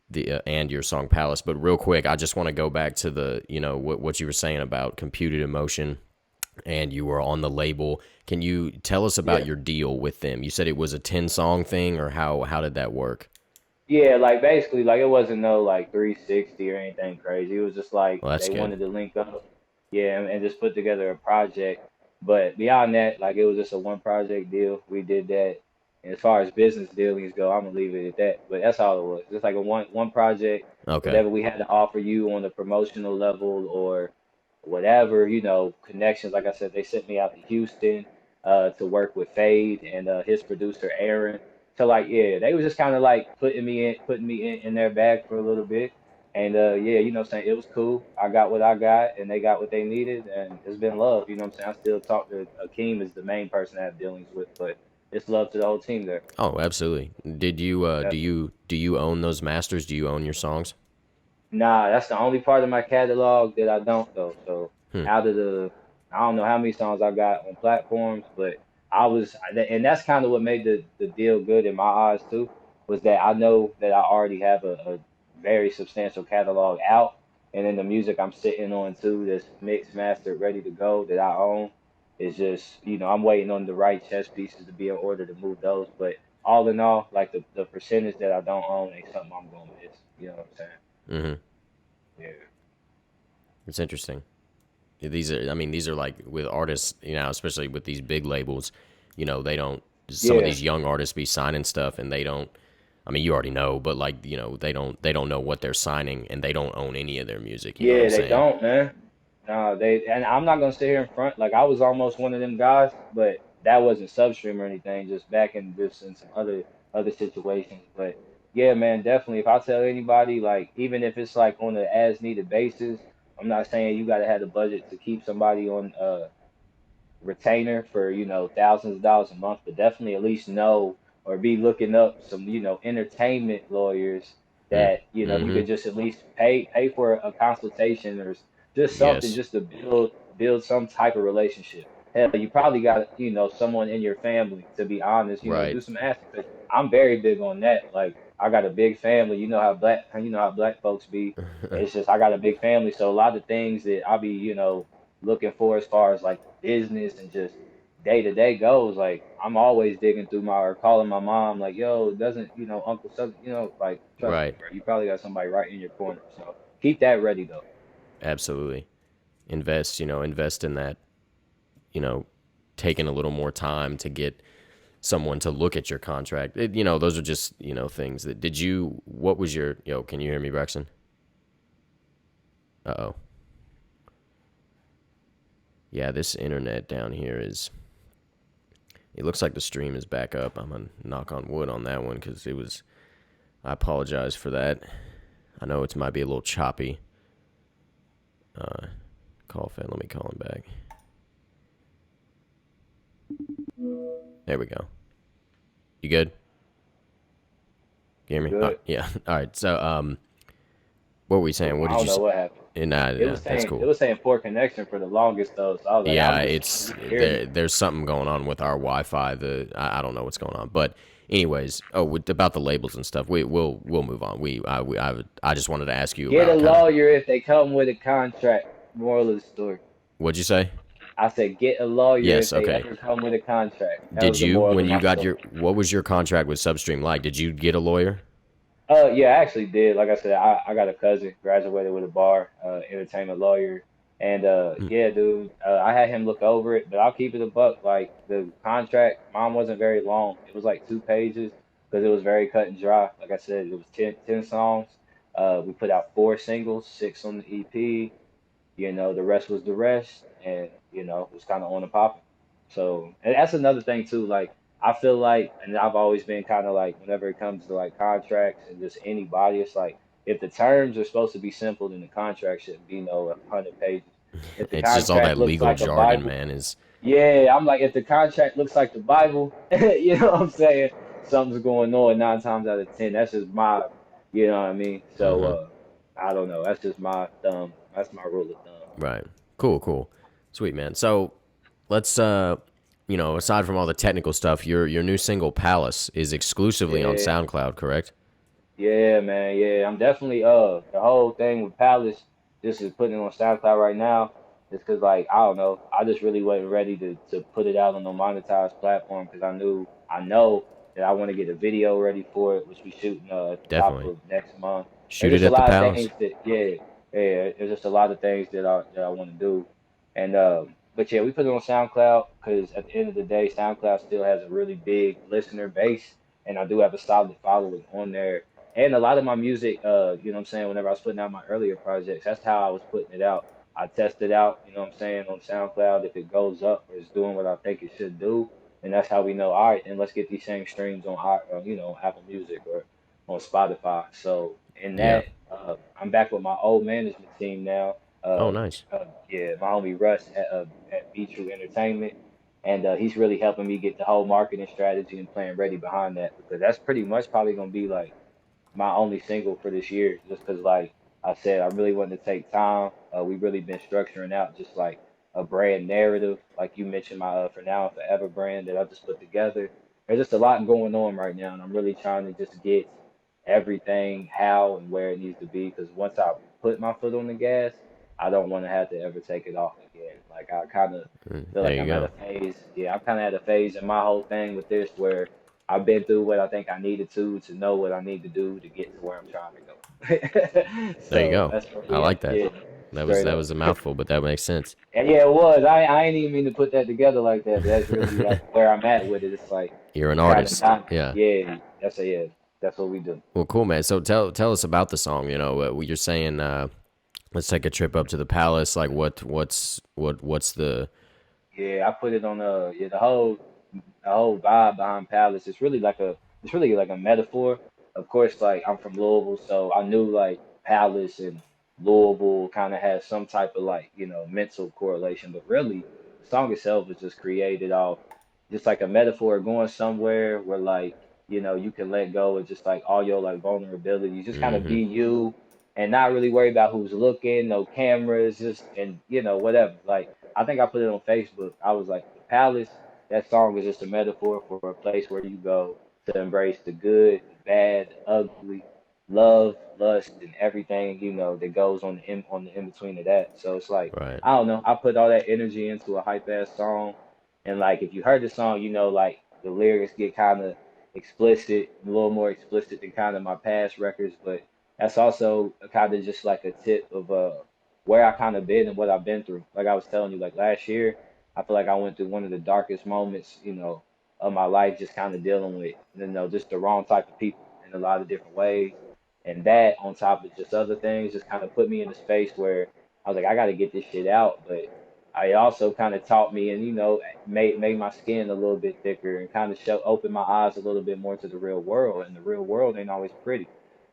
the and your song Palace. But real quick, I just want to go back to the what you were saying about Computed Emotion, and you were on the label. Can you tell us about Yeah. your deal with them? You said it was a 10 song thing, or how did that work? Yeah, like basically, like it wasn't no like 360 or anything crazy. It was just like Well, that's they good. wanted to link up, yeah, and just put together a project. But beyond that, like it was just a one project deal. We did that. And as far as business dealings go, I'm gonna leave it at that. But that's all it was. Just like a one project, Okay. whatever we had to offer you on the promotional level or whatever, you know, connections. Like I said, they sent me out to Houston to work with Fade and his producer Aaron. So like yeah, they was just kind of like putting me in their bag for a little bit. And yeah, you know what I'm saying? It was cool. I got what I got and they got what they needed and it's been love, you know what I'm saying? I still talk to Akeem is the main person I have dealings with, but it's love to the whole team there. Oh, absolutely. Did you Yeah. do you own those masters? Do you own your songs? Nah, that's the only part of my catalog that I don't though. So Hmm. out of the, I don't know how many songs I got on platforms, but and that's kind of what made the deal good in my eyes too, was that I know that I already have a very substantial catalog out, and then the music I'm sitting on too, that's mixed, mastered, ready to go that I own, is just, you know, I'm waiting on the right chess pieces to be in order to move those. But all in all, like the percentage that I don't own ain't something I'm gonna miss. You know what I'm saying? Mm-hmm. Yeah. It's interesting. These are, I mean, these are like with artists, especially with these big labels, they don't. Some of Yeah. these young artists be signing stuff, and they don't. I mean, you already know, but like, they don't know what they're signing, and they don't own any of their music. You know what I'm Yeah, they saying? don't, man. And I'm not gonna sit here in front. Like I was almost one of them guys, but that wasn't substream or anything. Just back in just in some other situations. But yeah, man, definitely. If I tell anybody, like even if it's like on an as needed basis, I'm not saying you gotta have the budget to keep somebody on retainer for, you know, thousands of dollars a month, but definitely at least know or be looking up some, you know, entertainment lawyers Mm. that, you know, you Mm-hmm. could just at least pay for a consultation or just something Yes. just to build some type of relationship. Hell, you probably got, you know, someone in your family, to be honest, you know, Right. do some asking. 'Cause I'm very big on that. Like I got a big family. You know how black folks be. It's just I got a big family, so a lot of things that I'll be, you know, looking for as far as like business and just day to day goes, like I'm always digging through my or calling my mom, like, yo, doesn't, you know, Uncle something, you know, like trust me, Right. bro, you probably got somebody right in your corner. So keep that ready though. Absolutely. Invest in that. You know, taking a little more time to get someone to look at your contract. Those are just things that. Did you? What was your? Yo, can you hear me, Braxton? Uh oh. Yeah, this internet down here is. It looks like the stream is back up. I'm gonna knock on wood on that one because it was. I apologize for that. I know it might be a little choppy. Call Fed. Let me call him back. There we go. You good? You hear me? Good. Yeah. All right. So, what were we saying? What I did don't you know say? what happened. Nah, yeah, that's It cool. was saying poor connection for the longest though. So I was like, Yeah, I'm just it's you can hear me. there's something going on with our Wi-Fi. I don't know what's going on, but anyways, about the labels and stuff. We'll move on. I just wanted to ask you Get a about kind of lawyer if they come with a contract. Moral of the story. what'd you say? I said get a lawyer Yes, if they okay. ever come with a contract. That Did was the you moral when of you my got story. your what was your contract with Substream like? Did you get a lawyer? Yeah, I actually did. Like I said, I got a cousin, graduated with a bar, entertainment lawyer. And Mm. yeah, dude, I had him look over it, but I'll keep it a buck. Like the contract, mine wasn't very long. It was like 2 pages because it was very cut and dry. Like I said, it was ten songs. We put out 4 singles, 6 on the EP. You know, the rest was the rest, and you know, it was kind of on and popping. So, and that's another thing too. Like, I feel like, and I've always been kind of like, whenever it comes to like contracts and just anybody, it's like if the terms are supposed to be simple, then the contract shouldn't be no 100 pages. If the It's just all contract that looks legal like a jargon, Bible, man. Is yeah, I'm like, if the contract looks like the Bible, you know what I'm saying? Something's going on 9 times out of 10. That's just my, you know what I mean? So, mm-hmm. I don't know. That's just my thumb. That's my rule of thumb. Right. Cool, cool. Sweet, man. So let's aside from all the technical stuff, your new single Palace is exclusively on Yeah, SoundCloud, correct? yeah, man. Yeah, I'm definitely the whole thing with Palace. Just is putting it on SoundCloud right now. Just cause like I don't know, I just really wasn't ready to put it out on a monetized platform because I know that I want to get a video ready for it, which we shooting at the top Definitely. of next month. There's Shoot it just a at the lot of Palace. things that yeah. There's just a lot of things that I want to do, and but yeah, we put it on SoundCloud because at the end of the day, SoundCloud still has a really big listener base, and I do have a solid following on there. And a lot of my music, you know what I'm saying, whenever I was putting out my earlier projects, that's how I was putting it out. I test it out, you know what I'm saying, on SoundCloud. If it goes up or it's doing what I think it should do, and that's how we know, all right, and let's get these same streams on, you know, Apple Music or on Spotify. So in Yeah. that, I'm back with my old management team now. Oh, nice. Yeah, my homie Russ at Be True Entertainment, and he's really helping me get the whole marketing strategy and plan ready behind that because that's pretty much probably gonna be like my only single for this year, just because, like I said, I really wanted to take time. We really been structuring out just like a brand narrative, like you mentioned, my For Now and Forever brand that I just put together. There's just a lot going on right now, and I'm really trying to just get everything how and where it needs to be. Because once I put my foot on the gas, I don't want to have to ever take it off again. Like I kind of feel There like you I'm at go. a phase. Yeah, I'm kind of at a phase in my whole thing with this where I've been through what I think I needed to know what I need to do to get to where I'm trying to go. There you So go. that's where I we at. like that. Yeah, That was straight that up. was a mouthful, but that makes sense. And yeah, it was. I ain't even mean to put that together like that, but that's really like where I'm at with it. It's like You're an I'm kind of artist. not. Yeah. Yeah, yeah. That's what we do. Well, cool, man. So tell us about the song. You know, you're saying. Let's take a trip up to the palace. Like, what's the? Yeah, I put it on yeah, the whole vibe behind Palace. It's really like a metaphor. Of course, like I'm from Louisville, so I knew like Palace and Louisville kind of has some type of like, you know, mental correlation. But really, the song itself is just created off just like a metaphor going somewhere where like, you know, you can let go of just like all your like vulnerabilities, just kind of Mm-hmm. be you and not really worry about who's looking, no cameras, just and you know, whatever. Like I think I put it on Facebook. I was like, the Palace, that song is just a metaphor for a place where you go to embrace the good, the bad, the ugly, love, lust, and everything, you know, that goes on the in between of that. So it's like, Right. I don't know, I put all that energy into a hype ass song. And like if you heard the song, you know, like the lyrics get kind of explicit, a little more explicit than kind of my past records, but that's also kind of just like a tip of where I kind of been and what I've been through. Like I was telling you, like last year, I feel like I went through one of the darkest moments, you know, of my life, just kind of dealing with, you know, just the wrong type of people in a lot of different ways. And that, on top of just other things, just kind of put me in a space where I was like, I got to get this shit out. But I also kind of taught me and, you know, made my skin a little bit thicker and kind of opened my eyes a little bit more to the real world. And the real world ain't always pretty.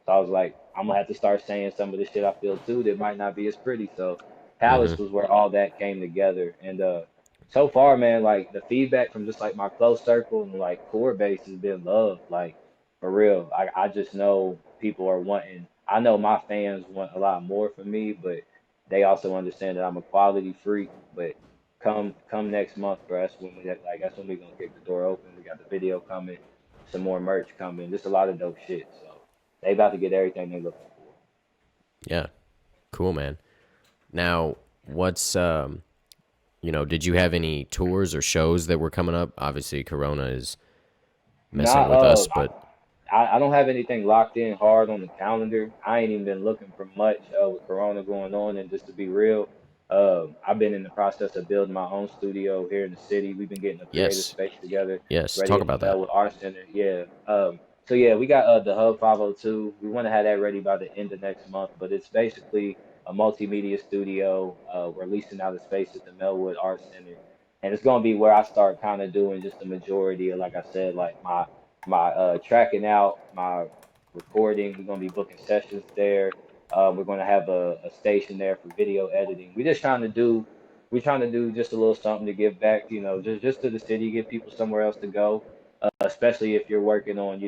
So I was like, I'm gonna have to start saying some of the shit I feel too that might not be as pretty. So Mm-hmm. Palace was where all that came together. And so far, man, like the feedback from just like my close circle and like core base has been love. Like for real. I just know people are wanting I know my fans want a lot more from me, but they also understand that I'm a quality freak. But come next month, bro, that's when we gonna kick the door open. We got the video coming, some more merch coming, just a lot of dope shit. So they about to get everything they looking for. Yeah. Cool, man. Now, did you have any tours or shows that were coming up? Obviously, Corona is messing Not with us, but I don't have anything locked in hard on the calendar. I ain't even been looking for much with Corona going on. And just to be real, I've been in the process of building my own studio here in the city. We've been getting a creative yes, space together, yes. ready Talk as about that. hell with our center. Yeah. So yeah, we got the Hub 502. We want to have that ready by the end of next month, but it's basically a multimedia studio. We're leasing out a space at the Melwood Arts Center, and it's gonna be where I start kind of doing just the majority of, like I said, like my tracking out, my recording. We're gonna be booking sessions there. We're gonna have a station there for video editing. We're trying to do just a little something to give back, just to the city, give people somewhere else to go, especially if you're working on,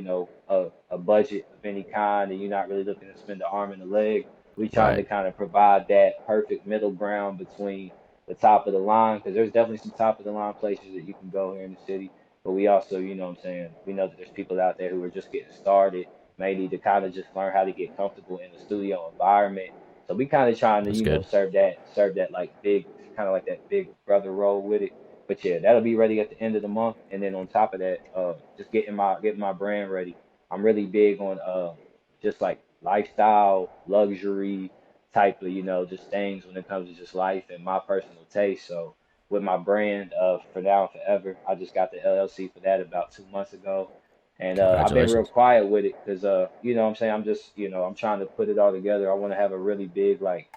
a budget of any kind and you're not really looking to spend an arm and a leg. We trying to Right. kind of provide that perfect middle ground between the top of the line, because there's definitely some top of the line places that you can go here in the city. But we also, what I'm saying, we know that there's people out there who are just getting started, may need to kind of just learn how to get comfortable in the studio environment. So we kind of trying to, That's good. serve that like big, kind of like that big brother role with it. But yeah, that'll be ready at the end of the month. And then on top of that, just getting my brand ready. I'm really big on just like lifestyle, luxury type of, just things when it comes to just life and my personal taste. So with my brand for now and forever, I just got the LLC for that about 2 months ago. And I've been real Congratulations. quiet with it because what I'm saying, I'm just, I'm trying to put it all together. I want to have a really big like,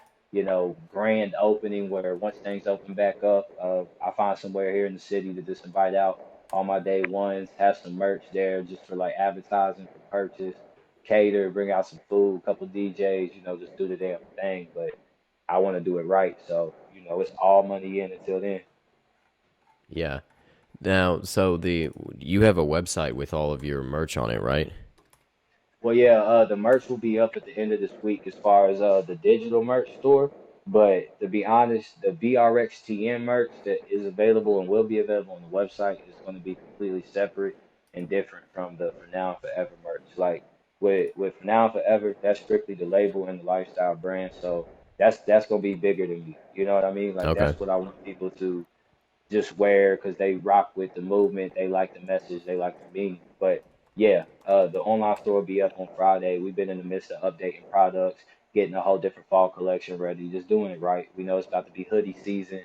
grand opening where once things open back up, I find somewhere here in the city to just invite out all my day ones, have some merch there just for like advertising for purchase, cater, bring out some food, couple DJs, just do the damn thing. But I want to do it right. So, it's all money in until then. Yeah. Now, so the you have a website with all of your merch on it, right? Well, yeah, the merch will be up at the end of this week as far as the digital merch store. But to be honest, the BRXTN merch that is available and will be available on the website is going to be completely separate and different from the For Now and Forever merch. Like with For Now and Forever, that's strictly the label and the lifestyle brand. So that's gonna be bigger than me. You know what I mean? Like Okay. that's what I want people to just wear because they rock with the movement, they like the message, they like the meaning. But yeah, the online store will be up on Friday. We've been in the midst of updating products, getting a whole different fall collection ready, just doing it right. We know it's about to be hoodie season,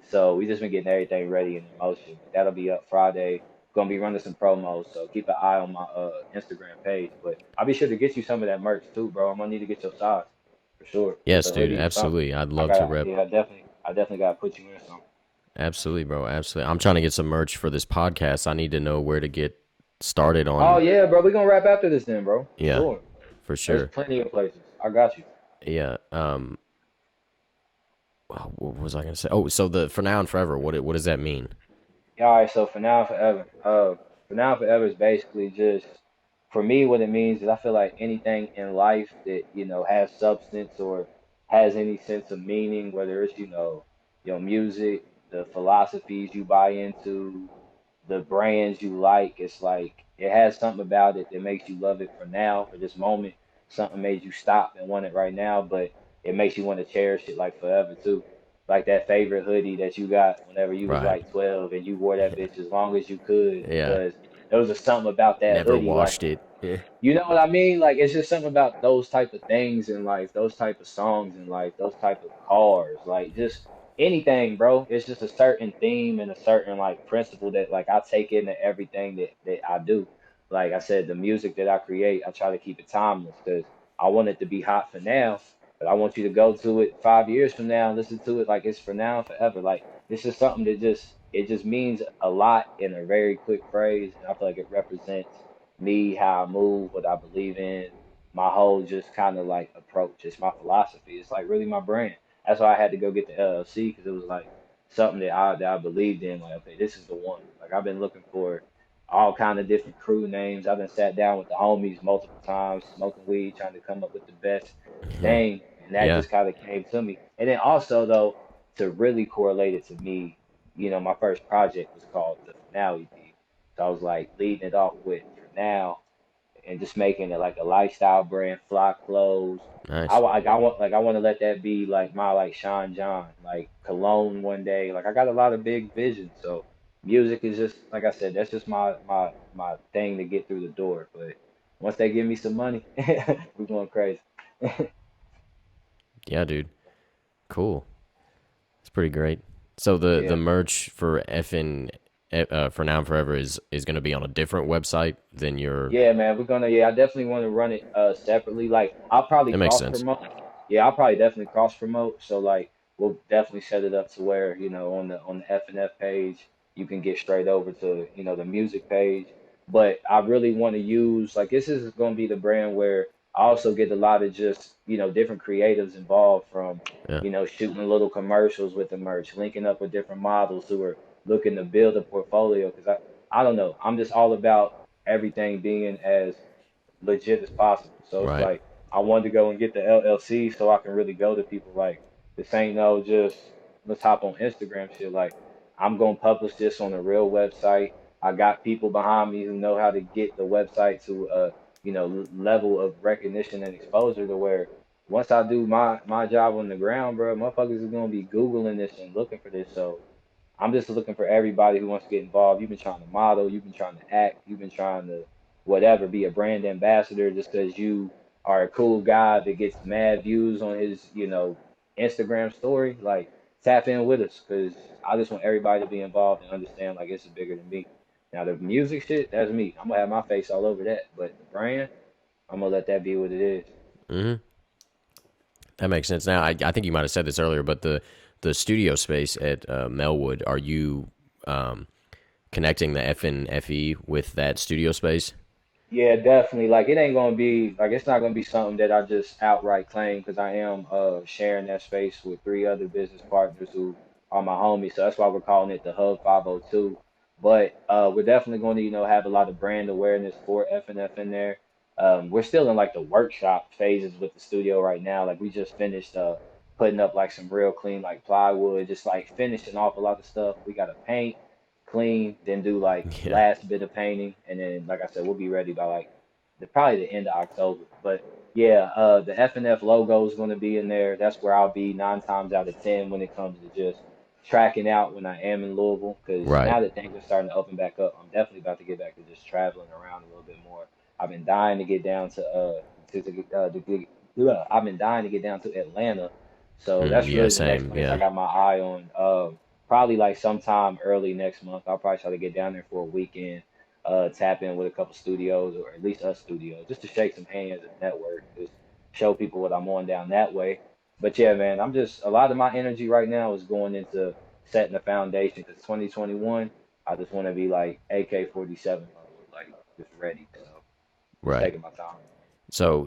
so we just been getting everything ready and in motion. But that'll be up Friday. Gonna be running some promos, so keep an eye on my Instagram page. But I'll be sure to get you some of that merch too, bro. I'm gonna need to get your size for sure, just Yes, a dude. hoodie or something. Absolutely. I'd love to rep. Yeah, I definitely gotta put you in something. Absolutely, bro. Absolutely. I'm trying to get some merch for this podcast. I need to know where to get started Oh on. yeah, bro. We gonna wrap after this then, bro. For Yeah, sure. for There's sure. plenty of places. I got you. Yeah. What was I gonna say? Oh, so the for now and forever. What does that mean? Yeah, all right. So for now, and forever. For now, and forever is basically just for me. What it means is I feel like anything in life that has substance or has any sense of meaning, whether it's your music, the philosophies you buy into, the brands you like. It's like it has something about it that makes you love it for now, for this moment. Something made you stop and want it right now, but it makes you want to cherish it like forever too. Like that favorite hoodie that you got whenever you was Right. like 12 and you wore that bitch as long as you could Yeah. because there was just something about that Never hoodie. Like washed it. Yeah. you know what I mean? Like it's just something about those type of things in life, those type of songs in life, those type of cars, like just anything, bro. It's just a certain theme and a certain like principle that like I take into everything that I do. Like I said, the music that I create, I try to keep it timeless because I want it to be hot for now, but I want you to go to it 5 years from now and listen to it like it's for now and forever. Like this is something that just means a lot in a very quick phrase, and I feel like it represents me, how I move, what I believe in, my whole just kind of like approach. It's my philosophy. It's like really my brand. That's why I had to go get the LLC because it was like something that I believed in. Like, okay, this is the one. Like I've been looking for all kind of different crew names. I've been sat down with the homies multiple times, smoking weed, trying to come up with the best thing, and that Yeah. just kind of came to me. And then also though, to really correlate it to me, my first project was called the Finale EP. So I was like leading it off with for now and just making it like a lifestyle brand, fly clothes. Nice. I want to let that be like my like Sean John, like cologne one day. Like I got a lot of big visions. So music is just like I said, that's just my thing to get through the door. But once they give me some money, we're going crazy. Yeah, dude. Cool. It's pretty great. So the Yeah. merch for FN for now and forever is going to be on a different website than your. Yeah, man, we're gonna. Yeah, I definitely want to run it separately. Like, I'll probably That makes cross sense. promote. Yeah, I'll probably definitely cross promote. So like, we'll definitely set it up to where on the F&F page you can get straight over to the music page. But I really want to use like this is gonna be the brand where I also get a lot of just different creatives involved from Yeah. shooting little commercials with the merch, linking up with different models who are looking to build a portfolio. Because I don't know, I'm just all about everything being as legit as possible. So it's Right. like I wanted to go and get the LLC so I can really go to people like this ain't no just let's hop on Instagram shit. Like I'm gonna publish this on a real website. I got people behind me who know how to get the website to a level of recognition and exposure to where once I do my job on the ground, bro, motherfuckers is gonna be googling this and looking for this. So I'm just looking for everybody who wants to get involved. You've been trying to model, you've been trying to act, you've been trying to whatever, be a brand ambassador just because you are a cool guy that gets mad views on his Instagram story. Like, tap in with us because I just want everybody to be involved and understand like it's bigger than me. Now, the music shit, that's me. I'm gonna have my face all over that. But the brand, I'm gonna let that be what it is. Hmm. That makes sense. Now, I think you might have said this earlier, but the studio space at Melwood, are you connecting the FNFE with that studio space? Yeah, definitely. Like it ain't gonna be like it's not gonna be something that I just outright claim because I am sharing that space with three other business partners who are my homies. So that's why we're calling it the Hub 502. But we're definitely going to have a lot of brand awareness for FNF in there. We're still in like the workshop phases with the studio right now. Like we just finished putting up like some real clean like plywood, just like finishing off a lot of stuff. We got to paint clean, then do like Yeah. last bit of painting, and then like I said, we'll be ready by like probably the end of October. But yeah, the FNF logo is going to be in there. That's where I'll be 9 times out of 10 when it comes to just tracking out when I am in Louisville. Because Right. now that things are starting to open back up, I'm definitely about to get back to just traveling around a little bit more. I've been dying to get down I've been dying to get down to Atlanta. So that's Yeah. really the next Same. place I Yeah. got my eye on. Probably like sometime early next month. I'll probably try to get down there for a weekend, tap in with a couple studios or at least a studio just to shake some hands and network, just show people what I'm on down that way. But yeah, man, I'm just a lot of my energy right now is going into setting the foundation because 2021, I just want to be like AK-47 level, like just ready. So just Right. taking my time. So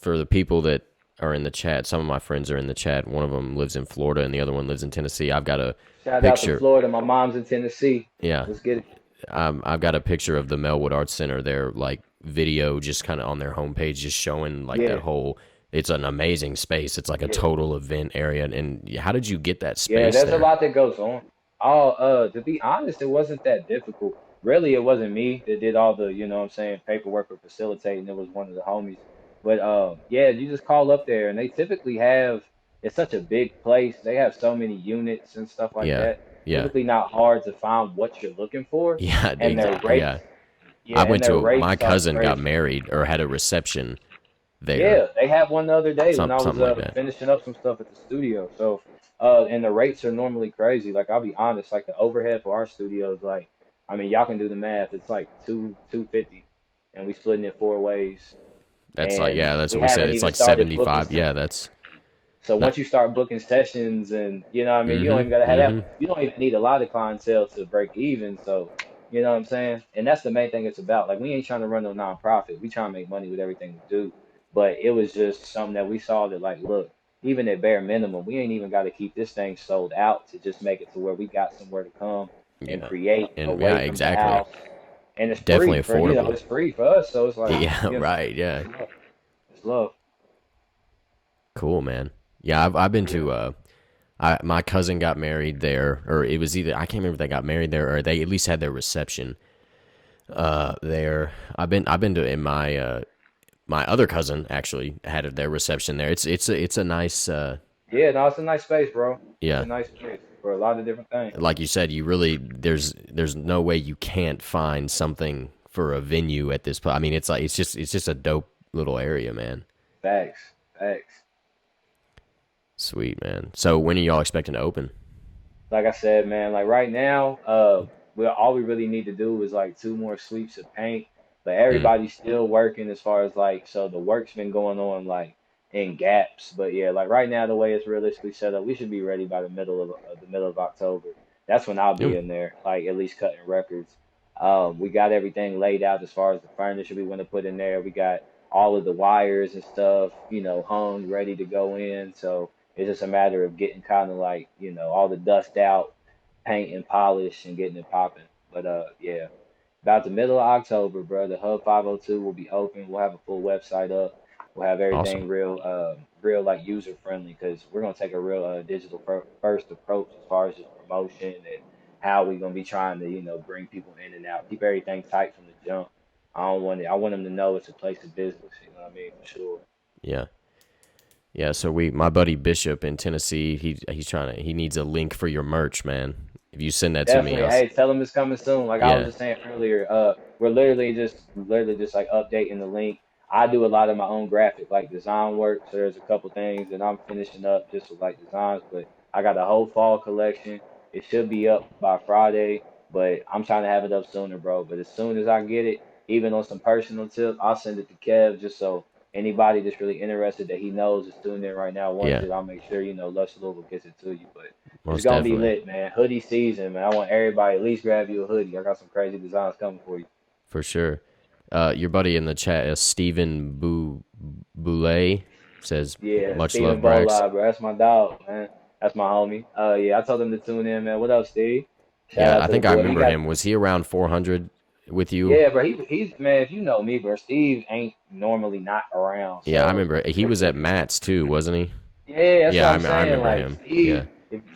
for the people that are in the chat, some of my friends are in the chat. One of them lives in Florida, and the other one lives in Tennessee. I've got a Shout out to picture. Florida. My mom's in Tennessee. Yeah. Let's get it. I've got a picture of the Melwood Arts Center. Their like video just kind of on their homepage, just showing like that Yeah, whole. It's an amazing space. It's like a yeah. total event area. And how did you get that Yeah, space there's a there? lot that goes on. To be honest, it wasn't that difficult. Really, it wasn't me that did all the, what I'm saying, paperwork or facilitating. It was one of the homies. But yeah, you just call up there and they typically have, it's such a big place. They have so many units and stuff like Yeah, that. yeah, Typically not hard to find what you're looking for. yeah, And their rates, yeah. yeah, I and went their to my rates are cousin got crazy. married or had a reception there, Yeah, they had one the other day when I was something like that. finishing up some stuff at the studio. So, and the rates are normally crazy. Like I'll be honest, like the overhead for our studio is like, I mean, y'all can do the math. It's like 250, and we splitting it 4 ways. That's like, And yeah, that's we what we said. haven't It's even like started booking 75. Yeah, sessions. that's So not. once you start booking sessions, and what I mean, you don't Mm-hmm. even gotta have that. Mm-hmm. You don't even need a lot of clientele to break even. So, you know what I'm saying? And that's the main thing it's about. Like we ain't trying to run no nonprofit. We trying to make money with everything we do. But it was just something that we saw that like, look, even at bare minimum, we ain't even got to keep this thing sold out to just make it to where we got somewhere to come and Yeah, create and yeah, away from the exactly. house. And it's Definitely free for affordable. it's free for us. So it's like, Yeah, right. it's Yeah, love. It's love. cool, man. Yeah, I've been Yeah. to my cousin got married there, or it was either I can't remember if they got married there or they at least had their reception there. I've been to in my other cousin actually had their reception there. It's a nice Yeah, no, it's a nice space, bro. It's yeah. a nice space for a lot of different things. Like you said, you really there's no way you can't find something for a venue at this point. I mean, it's like it's just a dope little area, man. Facts, facts. Sweet, man. So when are y'all expecting to open? Like I said, man, like right now, all we really need to do is like 2 more sweeps of paint. But Mm. everybody's still working as far as like, so the work's been going on like in gaps. But yeah, like right now the way it's realistically set up, we should be ready by the middle of October. That's when I'll be Yep. in there, like at least cutting records. We got everything laid out as far as the furniture we want to put in there. We got all of the wires and stuff, hung, ready to go in. So it's just a matter of getting kind of like, all the dust out, paint and polish, and getting it popping. But yeah, about the middle of October, bro, the Hub 502 will be open. We'll have a full website up. We'll have Awesome. everything real like user friendly because we're gonna take a real digital first approach as far as just promotion and how we're gonna be trying to, bring people in and out. Keep everything tight from the jump. I don't want it. I want them to know it's a place of business. You know what I mean? For sure. Yeah. Yeah, so my buddy Bishop in Tennessee, he needs a link for your merch, man. If you send that to me, Definitely. Hey, tell them it's coming soon. Like I was yeah. just saying earlier, we're literally just like updating the link. I do a lot of my own graphic like design work, so there's a couple things that I'm finishing up just with like designs, but I got a whole fall collection. It should be up by Friday, but I'm trying to have it up sooner, bro. But as soon as I get it, even on some personal tip, I'll send it to Kev just so anybody that's really interested that he knows is tuned in right now wants Yeah, it. I'll make sure, Lush Louisville gets it to you. But it's most gonna be definitely. lit, man. Hoodie season, man. I want everybody at least grab you a hoodie. I got some crazy designs coming for you. For sure. Your buddy in the chat, Stephen Boulay, says, Yeah, much love, Steven Brax. Bolide, bro. That's my dog, man. That's my homie. Yeah, I told him to tune in, man. What up, Steve? Shout Yeah, out I to the think I boy. He remember got him. Was he around 400 with you? yeah, bro. He's man. If you know me, bro, Steve ain't normally not around. Yeah, I So remember. He was at Matt's too, wasn't he? yeah, that's what Yeah, I'm I saying. remember Like him. Yeah.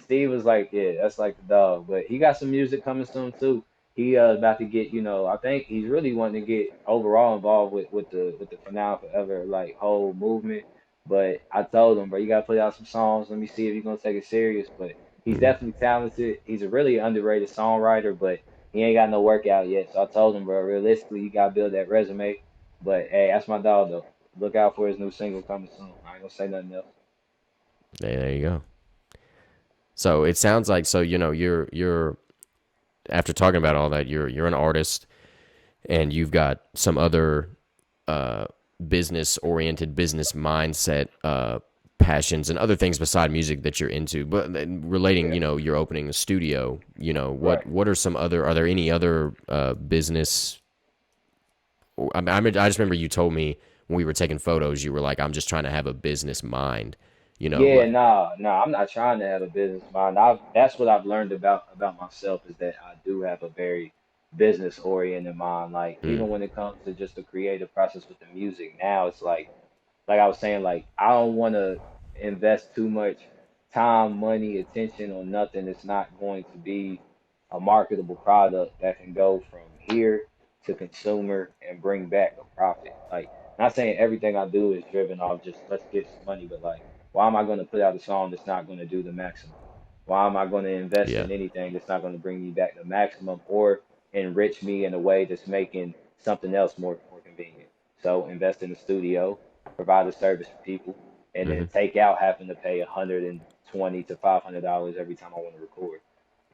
Steve was like, yeah, that's like the dog. But he got some music coming soon too. He about to get, I think he's really wanting to get overall involved with the For Now Forever like whole movement. But I told him, bro, you gotta put out some songs. Let me see if you're gonna take it serious. But he's Hmm. definitely talented. He's a really underrated songwriter, but he ain't got no workout yet. So I told him, bro, realistically, you gotta build that resume. But hey, that's my dog though. Look out for his new single coming soon. I ain't gonna say nothing else. There you go. So it sounds like you're after talking about all that, you're an artist and you've got some other uh, business oriented, business mindset passions and other things beside music that you're into. But relating, Yeah, you're opening a studio. right. What are some other? Are there any other business? I just remember you told me when we were taking photos, you were like, "I'm just trying to have a business mind." Yeah, Like, nah, I'm not trying to have a business mind. That's what I've learned about myself is that I do have a very business oriented mind. Like mm, even when it comes to just the creative process with the music, now it's like I was saying, like I don't want to invest too much time, money, attention on nothing that's not going to be a marketable product that can go from here to consumer and bring back a profit. Like, not saying everything I do is driven off just let's get some money, but like, why am I going to put out a song that's not going to do the maximum? Why am I going to invest yeah, in anything that's not going to bring me back the maximum or enrich me in a way that's making something else more convenient? So invest in the studio, provide a service for people, and hmm, then take out having to pay $120 to $500 every time I want to record.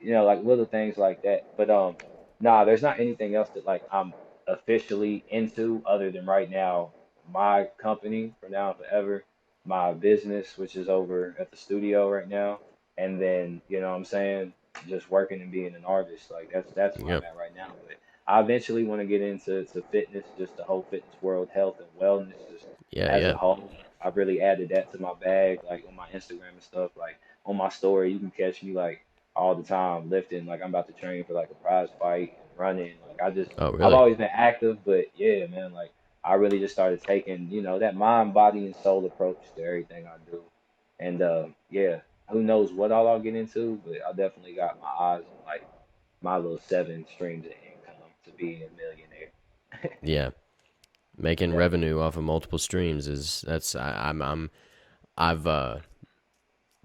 Like little things like that. But nah, there's not anything else that like I'm officially into other than right now my company for now and forever, my business, which is over at the studio right now, and then what I'm saying, just working and being an artist. Like that's where I'm yep, at right now. But I eventually want to get into fitness, just the whole fitness world, health and wellness, just yeah, as a yeah. whole. I've really added that to my bag, like on my Instagram and stuff. Like on my story, you can catch me like all the time lifting. Like I'm about to train for like a prize fight and running. Like Oh, I've really? always been active, but yeah, man, like I really just started taking, that mind, body, and soul approach to everything I do. And yeah, who knows what all I'll get into, but I definitely got my eyes on like my little 7 streams of income to being a millionaire. Yeah, making Yeah, revenue off of multiple streams is that's I've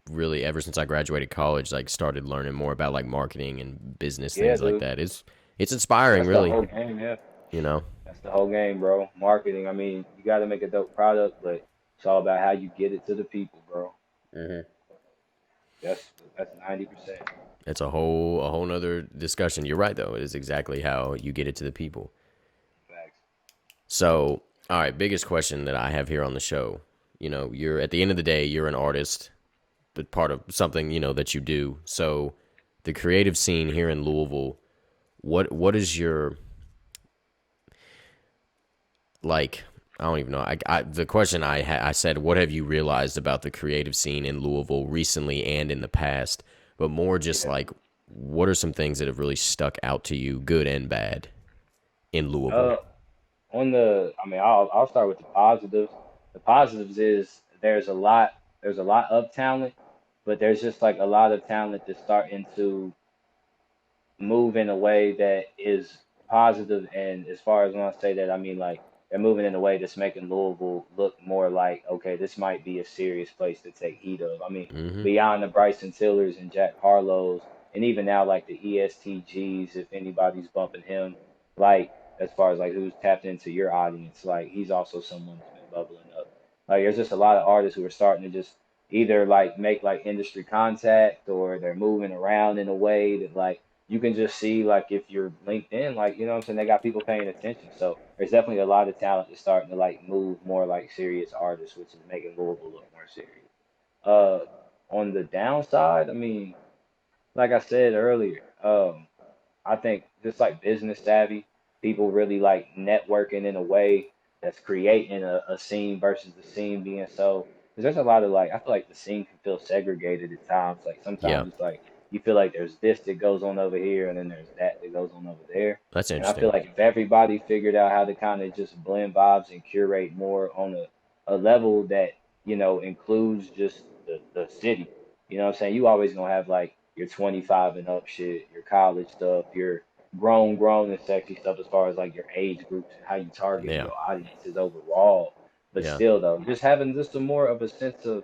really ever since I graduated college like started learning more about like marketing and business yeah, things like dude. that. It's inspiring, That's the really. whole game, yeah. You know. That's the whole game, bro. Marketing. I mean, you got to make a dope product, but it's all about how you get it to the people, bro. Hmm. That's 90%. It's a whole nother discussion. You're right though. It is exactly how you get it to the people. Facts. So, all right, biggest question that I have here on the show. You're at the end of the day, you're an artist, but part of something, that you do. So, the creative scene here in Louisville, what is your like I don't even know. The question I said, what have you realized about the creative scene in Louisville recently and in the past? But more just Yeah. like, what are some things that have really stuck out to you, good and bad, in Louisville? Uh, I mean, I'll start with the positives. The positives is there's a lot of talent, but there's just like a lot of talent that's starting to move in a way that is positive. And as far as when I say that, I mean like they're moving in a way that's making Louisville look more like, okay, this might be a serious place to take heed of. I mean, Mm-hmm. beyond the Bryson Tillers and Jack Harlow's, and even now like the ESTGs, if anybody's bumping him, like as far as like who's tapped into your audience, like he's also someone that's been bubbling up. Like there's just a lot of artists who are starting to just either like make like industry contact or they're moving around in a way that like you can just see like if you're LinkedIn, like you know what I'm saying, they got people paying attention. So there's definitely a lot of talent that's starting to like move more like serious artists, which is making Louisville look more serious. Uh, on the downside, I mean, like I said earlier, I think just like business savvy, people really like networking in a way that's creating a scene versus the scene being so. Because there's a lot of like, I feel like the scene can feel segregated at times. Like Yeah, sometimes it's like you feel like there's this that goes on over here and then there's that that goes on over there. that's And I feel interesting. like if everybody figured out how to kind of just blend vibes and curate more on a level that, includes just the city. You know what I'm saying? You always gonna have like your 25 and up shit, your college stuff, your grown and sexy stuff as far as like your age groups and how you target Yeah, your audiences overall. But yeah. still though, just having just a more of a sense of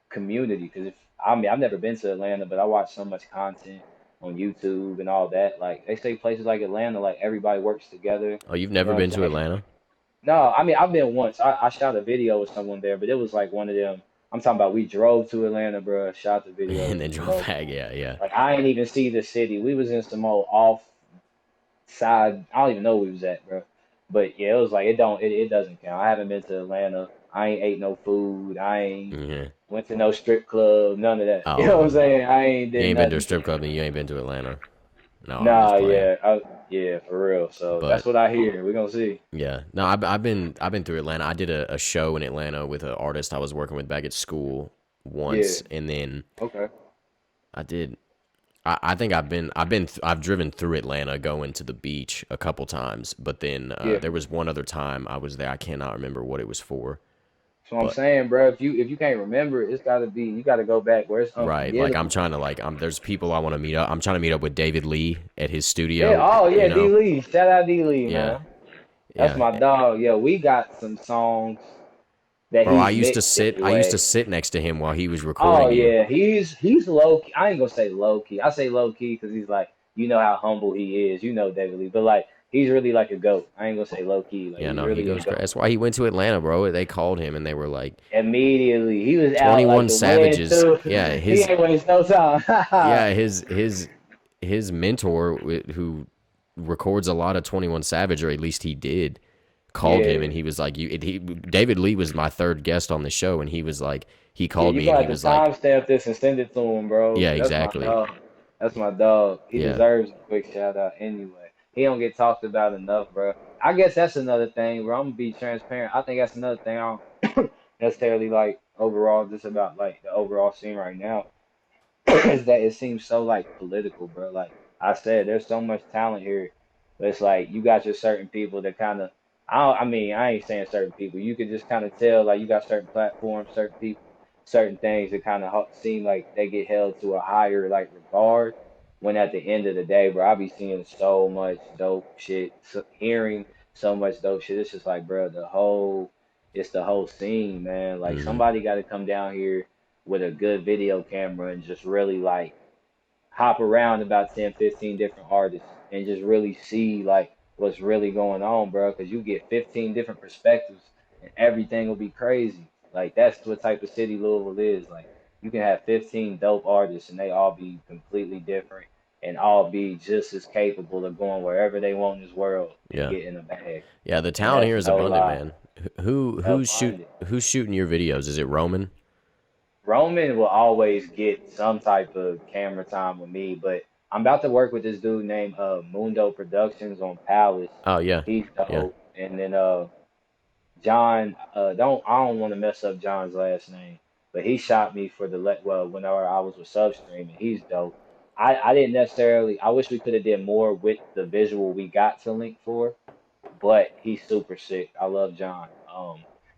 community. Because if I mean I've never been to Atlanta, but I watch so much content on YouTube and all that. Like they say places like Atlanta, like everybody works together. Oh, you've You know never what been I'm to saying? Atlanta? No, I mean I've been once. I shot a video with someone there, but it was like one of them. I'm talking about we drove to Atlanta, bro. Shot the video And and then then drove drove back. home. Yeah, yeah, Like I ain't even see the city. We was in some old off side. I don't even know where we was at, bro. But yeah, it was like it doesn't count. I haven't been to Atlanta. I ain't ate no food. I ain't yeah. went to no strip club. None of that. You know what I'm Oh, saying? I ain't you did ain't been to a nothing. strip club and you ain't been to Atlanta. No, I'm just Nah, playing. yeah, for real. So that's But what I hear. We're gonna see. yeah, no, I've been through Atlanta. I did a show in Atlanta with an artist I was working with back at school Yeah. once, and then Okay. I did. I think I've driven through Atlanta going to the beach a couple times, but then Yeah. there was one other time I was there. I cannot remember what it was for, So I'm but saying, bro, if you can't remember, it's gotta be you gotta go back where it's right, like I'm unforgettable. trying to like there's people I want to meet up. I'm trying to meet up with David Lee at his Yeah. studio. Oh You yeah, D know, Lee. Shout out D Lee, yeah, man. That's yeah. my dog. Yeah, we got some songs that Bro, I he's used to mixed sit. I used to anyway. sit next to him while he was Oh recording you. yeah, he's low key. I ain't gonna say low key. I say low key because he's like you know how humble he is. You know David Lee, but like he's really like a goat. I ain't gonna say low key. Like Yeah, he's no, he really a goes crazy. goat. That's why he went to Atlanta, bro. They called him and they were like, Immediately, he was out like 21 the wind Savages. too. Yeah, He his ain't waste no time. yeah, his mentor who records a lot of 21 Savage, or at least he did, called him Yeah, and he was like, David Lee was my third guest on the show, and he was like, he yeah. called You me and gonna he have to was like, timestamp this and send it to him, bro. yeah, 'Cause that's my exactly. dog. That's my dog. He Yeah. deserves a quick shout out anyway. He don't get talked about enough, bro. I guess that's another thing, bro. I'm gonna be transparent. I think that's another thing I don't necessarily like overall, just about like the overall scene right now, is that it seems so like political, bro. Like I said, there's so much talent here, but it's like you got your certain people that kind of. I mean, I ain't saying certain people. You could just kind of tell, like you got certain platforms, certain people, certain things that kind of seem like they get held to a higher like regard. When at the end of the day, bro, I be seeing so much dope shit, hearing so much dope shit. It's just like, bro, it's the whole scene, man. Like Hmm. somebody got to come down here with a good video camera and just really like hop around about 10, 15 different artists and just really see like what's really going on, bro. Because you get 15 different perspectives and everything will be crazy. Like that's what type of city Louisville is. Like you can have 15 dope artists and they all be completely different and all be just as capable of going wherever they want in this world and Yeah. getting a bag. Yeah, the And talent that's here is no abundant, lie. man. Who's Abundant. shooting your videos? Is it Roman? Roman will always get some type of camera time with me, but I'm about to work with this dude named Mundo Productions on Palace. Oh yeah, He's yeah. dope. And then John, I don't want to mess up John's last name, but he shot me for well whenever I was with Substream, and he's dope. I didn't necessarily. I wish we could have did more with the visual we got to link for, but he's super sick. I love John.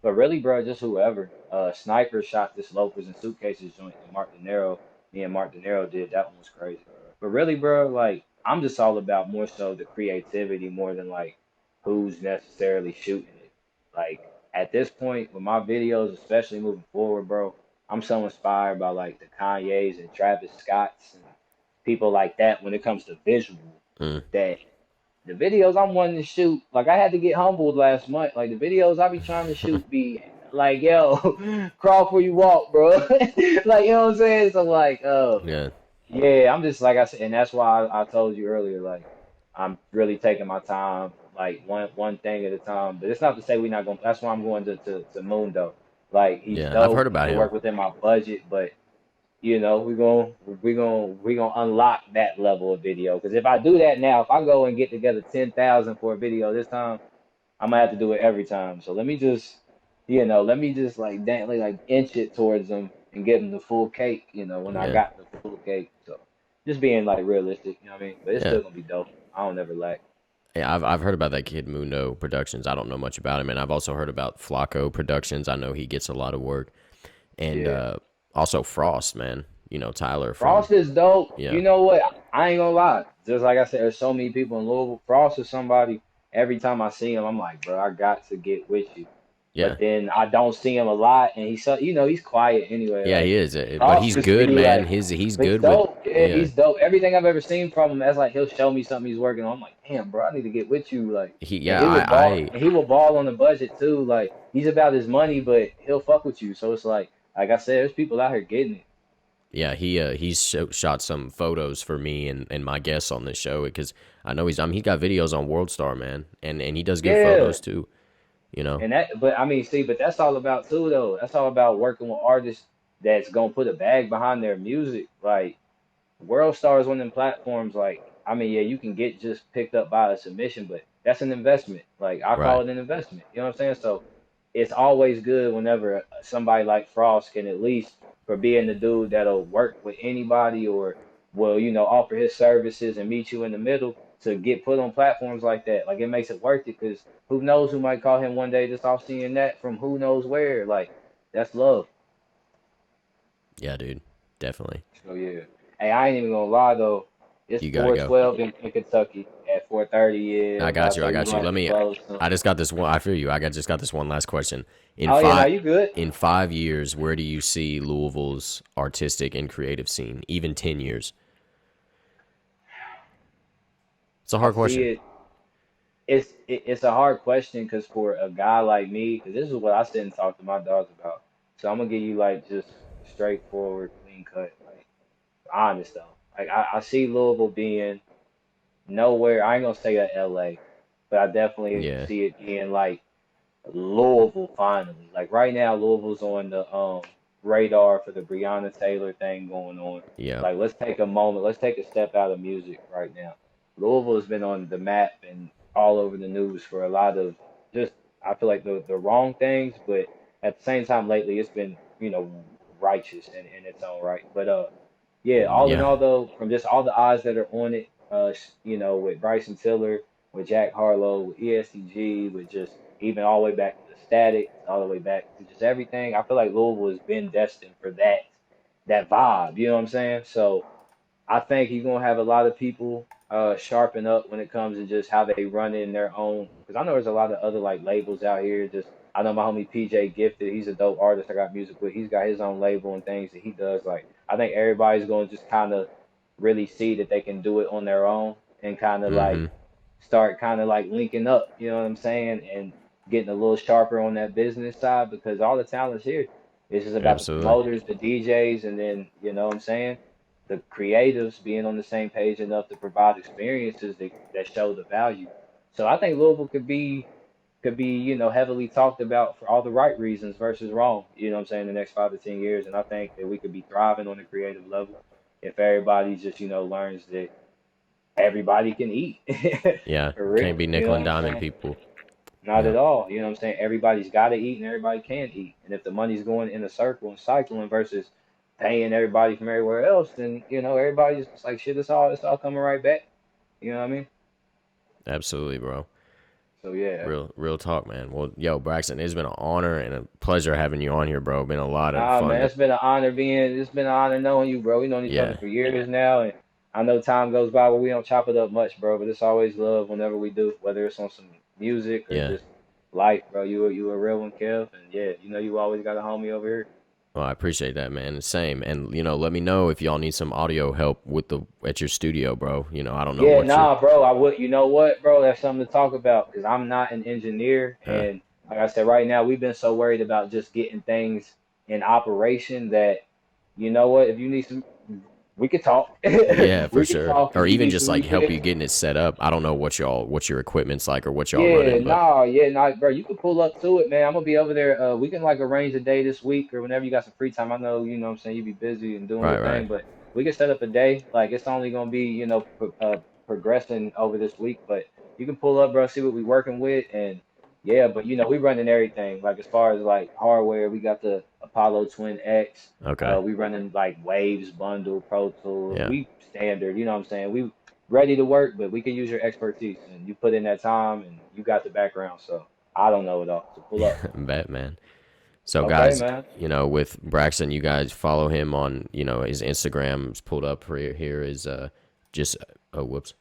But really, bro, just whoever. Sniper shot this Loafers and Suitcases joint that Mark De Niro, me and Mark De Niro did. That one was crazy. But really, bro, like I'm just all about more so the creativity more than like who's necessarily shooting it. Like at this point with my videos, especially moving forward, bro, I'm so inspired by like the Kanye's and Travis Scotts and people like that when it comes to visual Mm. that the videos I'm wanting to shoot, like I had to get humbled last month. Like the videos I be trying to shoot be like, yo, crawl before you walk, bro. Like you know what I'm saying? So like, Yeah, yeah, I'm just like I said, and that's why I told you earlier, like I'm really taking my time, like one thing at a time. But it's not to say we're not going. That's why I'm going to Mundo. Like he's yeah. I've heard dope. He about can him. work within my budget, but we're gonna unlock that level of video. Because if I do that now, if I go and get together 10,000 for a video this time, I'm gonna have to do it every time. So let me just like like inch it towards them and give them the full cake. When I Yeah, got the full cake. So just being like realistic. You know what I mean? But it's yeah. still gonna be dope. I don't ever lack. Yeah, I've heard about that kid Mundo Productions. I don't know much about him, and I've also heard about Flacco Productions. I know he gets a lot of work, and Yeah. also Frost, man. You know Tyler from Frost is dope. yeah, You know what? I ain't gonna lie. Just like I said, there's so many people in Louisville. Frost is somebody. Every time I see him, I'm like, bro, I got to get with you. yeah, But then I don't see him a lot, and he's so he's quiet anyway. yeah. Like He is, but Frost he's just good, be man. like, He's but he's good with dope. Yeah, yeah. he's dope. Everything I've ever seen from him, that's like he'll show me something he's working on. I'm like, damn, bro, I need to get with you. Like, He and yeah. he will ball, I and he will ball on the budget too. Like, he's about his money, but he'll fuck with you. So it's like I said, there's people out here getting it. yeah. He's shot some photos for me and my guests on this show because I know he got videos on World Star, man, and he does good Yeah. photos too. You know. But I mean, see, but that's all about too, though. That's all about working with artists that's gonna put a bag behind their music. Like World Star is one of them platforms. Like, I mean, yeah, you can get just picked up by a submission, but that's an investment. Like, I call Right. it an investment. You know what I'm saying? So it's always good whenever somebody like Frost can at least for being the dude that'll work with anybody or will offer his services and meet you in the middle to get put on platforms like that. Like it makes it worth it because who knows who might call him one day just off seeing that from who knows where. Like that's love. Yeah, dude. Definitely. So yeah. Hey, I ain't even gonna lie though. It's You gotta go. 4:12 in Kentucky at 4:30. Yeah, I I got you. I say we got you. gonna have Let to me. close soon. I just got this one. I feel you. Just got this one last question. In Oh yeah, now five you good? in 5 years, where do you see Louisville's artistic and creative scene? Even 10 years. It's a I hard see question. it. It's a hard question because for a guy like me, because this is what I sit and talk to my dogs about. So I'm gonna give you like just straightforward, clean cut, like honest though. Like I see Louisville being nowhere. I ain't gonna say a LA, but I definitely Yeah. see it being like Louisville finally. Like right now, Louisville's on the radar for the Breonna Taylor thing going on. Yeah. Like let's take a moment. Let's take a step out of music right now. Louisville has been on the map and all over the news for a lot of just I feel like the wrong things, but at the same time lately it's been righteous in its own right. But yeah, all in Yeah. all though, from just all the eyes that are on it, with Bryson Tiller, with Jack Harlow, with ESTG, with just even all the way back to the Static, all the way back to just everything. I feel like Louisville has been destined for that vibe. You know what I'm saying? So I think you're gonna have a lot of people sharpen up when it comes to just how they run in their own. Because I know there's a lot of other like labels out here. Just I know my homie PJ Gifted. He's a dope artist. I got music with. He's got his own label and things that he does. Like I think everybody's gonna just kind of really see that they can do it on their own and kind of like Mm-hmm. start kind of like linking up. You know what I'm saying? And getting a little sharper on that business side because all the talent's here. It's just about the Absolutely. promoters, the DJs, and then you know what I'm saying, the creatives being on the same page enough to provide experiences that show the value. So I think Louisville could be, heavily talked about for all the right reasons versus wrong, you know what I'm saying, the next 5 to 10 years. And I think that we could be thriving on a creative level if everybody just, learns that everybody can eat. Yeah, For real. can't be You nickel know and what I'm diming saying? people. Not Yeah, at all. You know what I'm saying? Everybody's gotta eat and everybody can eat. And if the money's going in a circle and cycling versus paying everybody from everywhere else, then everybody's just like shit, it's all coming right back. You know what I mean? absolutely, bro. So yeah. Real talk, man. Well, yo, Braxton, it's been an honor and a pleasure having you on here, bro. Been a lot of Nah, fun man, to, it's been an honor knowing you, bro. We known each other yeah, for years now, and I know time goes by where we don't chop it up much, bro. But it's always love whenever we do, whether it's on some music or yeah. just life, bro. You a real one, Kev, and yeah, you always got a homie over here. Well, I appreciate that, man. Same. And let me know if y'all need some audio help with the at your studio, bro. I don't know Yeah, what your nah, bro. I would, you know what, bro? That's something to talk about because I'm not an engineer, uh, and like I said, right now we've been so worried about just getting things in operation that, you know what? If you need some, we could talk. yeah, for We could sure. talk Or if you even need just some like help repairs. you getting it set up. I don't know what your equipment's like or what y'all Yeah, running, but nah, yeah, nah, bro. You can pull up to it, man. I'm gonna be over there. We can like arrange a day this week or whenever you got some free time. I know, what I'm saying, you be busy and doing your right, right. thing, but we can set up a day. Like it's only gonna be, progressing over this week, but you can pull up, bro, see what we working with, and yeah, but we running everything. Like as far as like hardware, we got the Apollo Twin X. Okay. We running like Waves bundle, Pro Tools. Yeah. We standard, you know what I'm saying. We ready to work, but we can use your expertise and you put in that time and you got the background. So I don't know it all. So pull up. Bet, man. So Okay, guys, man. with Braxton, you guys follow him on, his Instagram's pulled up here is just oh whoops.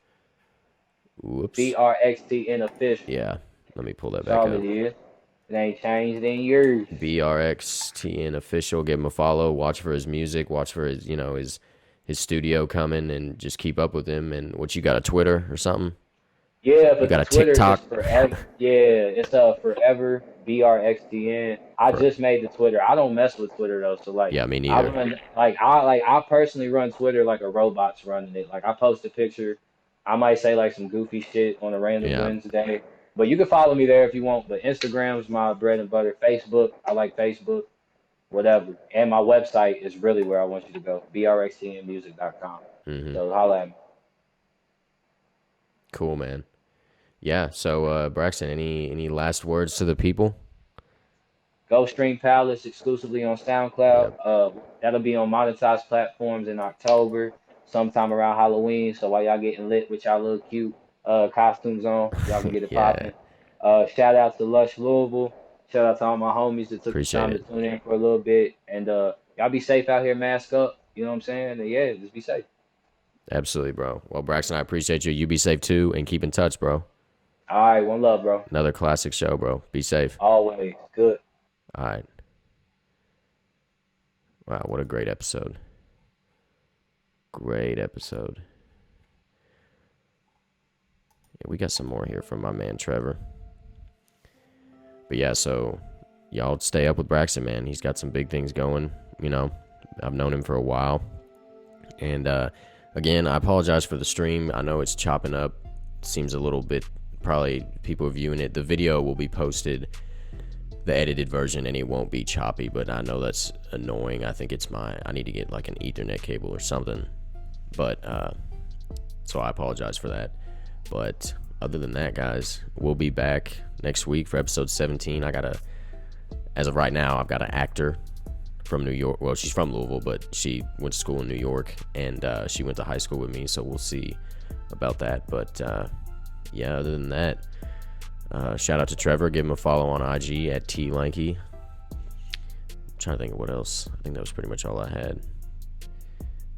BRXTN official. Yeah. Let me pull that That's back all up. it is. It ain't changed in years. BRXTN official. Give him a follow. Watch for his music. Watch for his, his studio coming, and just keep up with him. And what, you got a Twitter or something? Yeah, You but got the a Twitter is TikTok? forever. Yeah, it's forever BRXTN. I For just made the Twitter. I don't mess with Twitter though. So like Yeah, me I neither. run I personally run Twitter like a robot's running it. Like I post a picture, I might say like some goofy shit on a random Yeah, Wednesday. But you can follow me there if you want. But Instagram's my bread and butter. Facebook, I like Facebook, whatever. And my website is really where I want you to go. BRXTNmusic.com. So holla at me. cool, man. Yeah. So, Braxton, any last words to the people? Go Stream Palace exclusively on SoundCloud. Yep. That'll be on monetized platforms in October, sometime around Halloween. So while y'all getting lit with y'all little cute costumes on, y'all can get it Yeah. popping. Shout out to Lush Louisville. Shout out to all my homies that took the Appreciate time to it. tune in for a little bit. And y'all be safe out here, mask up. You know what I'm saying? And yeah, just be safe. Absolutely, bro. Well, Braxton, I appreciate you. You be safe too, and keep in touch, bro. All right, one love, bro. Another classic show, bro. Be safe. Always good. All right. Wow, what a great episode. Great episode. Yeah, we got some more here from my man Trevor. But yeah, so y'all stay up with Braxton, man. He's got some big things going. I've known him for a while. And again, I apologize for the stream. I know it's chopping up. Seems a little bit, probably people are viewing it. The video will be posted, the edited version, and it won't be choppy, but I know that's annoying. I think I need to get like an Ethernet cable or something. But so I apologize for that. But other than that, guys, we'll be back next week for episode 17. As of right now, I've got an actor from New York. Well, she's from Louisville, but she went to school in New York, and she went to high school with me, so we'll see about that. But yeah, other than that, shout out to Trevor. Give him a follow on IG at tlanky. I'm trying to think of what else. I think that was pretty much all I had.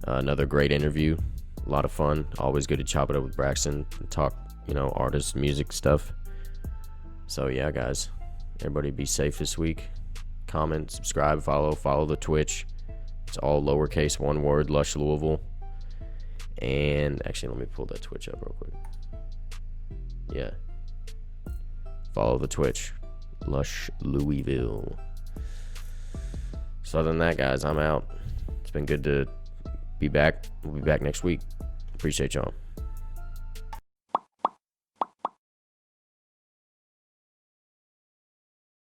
Another great interview. A lot of fun. Always good to chop it up with Braxton and talk, artist, music stuff. So yeah, guys, everybody be safe this week. Comment, subscribe, follow the Twitch. It's all lowercase, one word, Lush Louisville. And actually, let me pull that Twitch up real quick. Yeah. Follow the Twitch, Lush Louisville. So other than that, guys, I'm out. It's been good to be back. We'll be back next week. Appreciate y'all.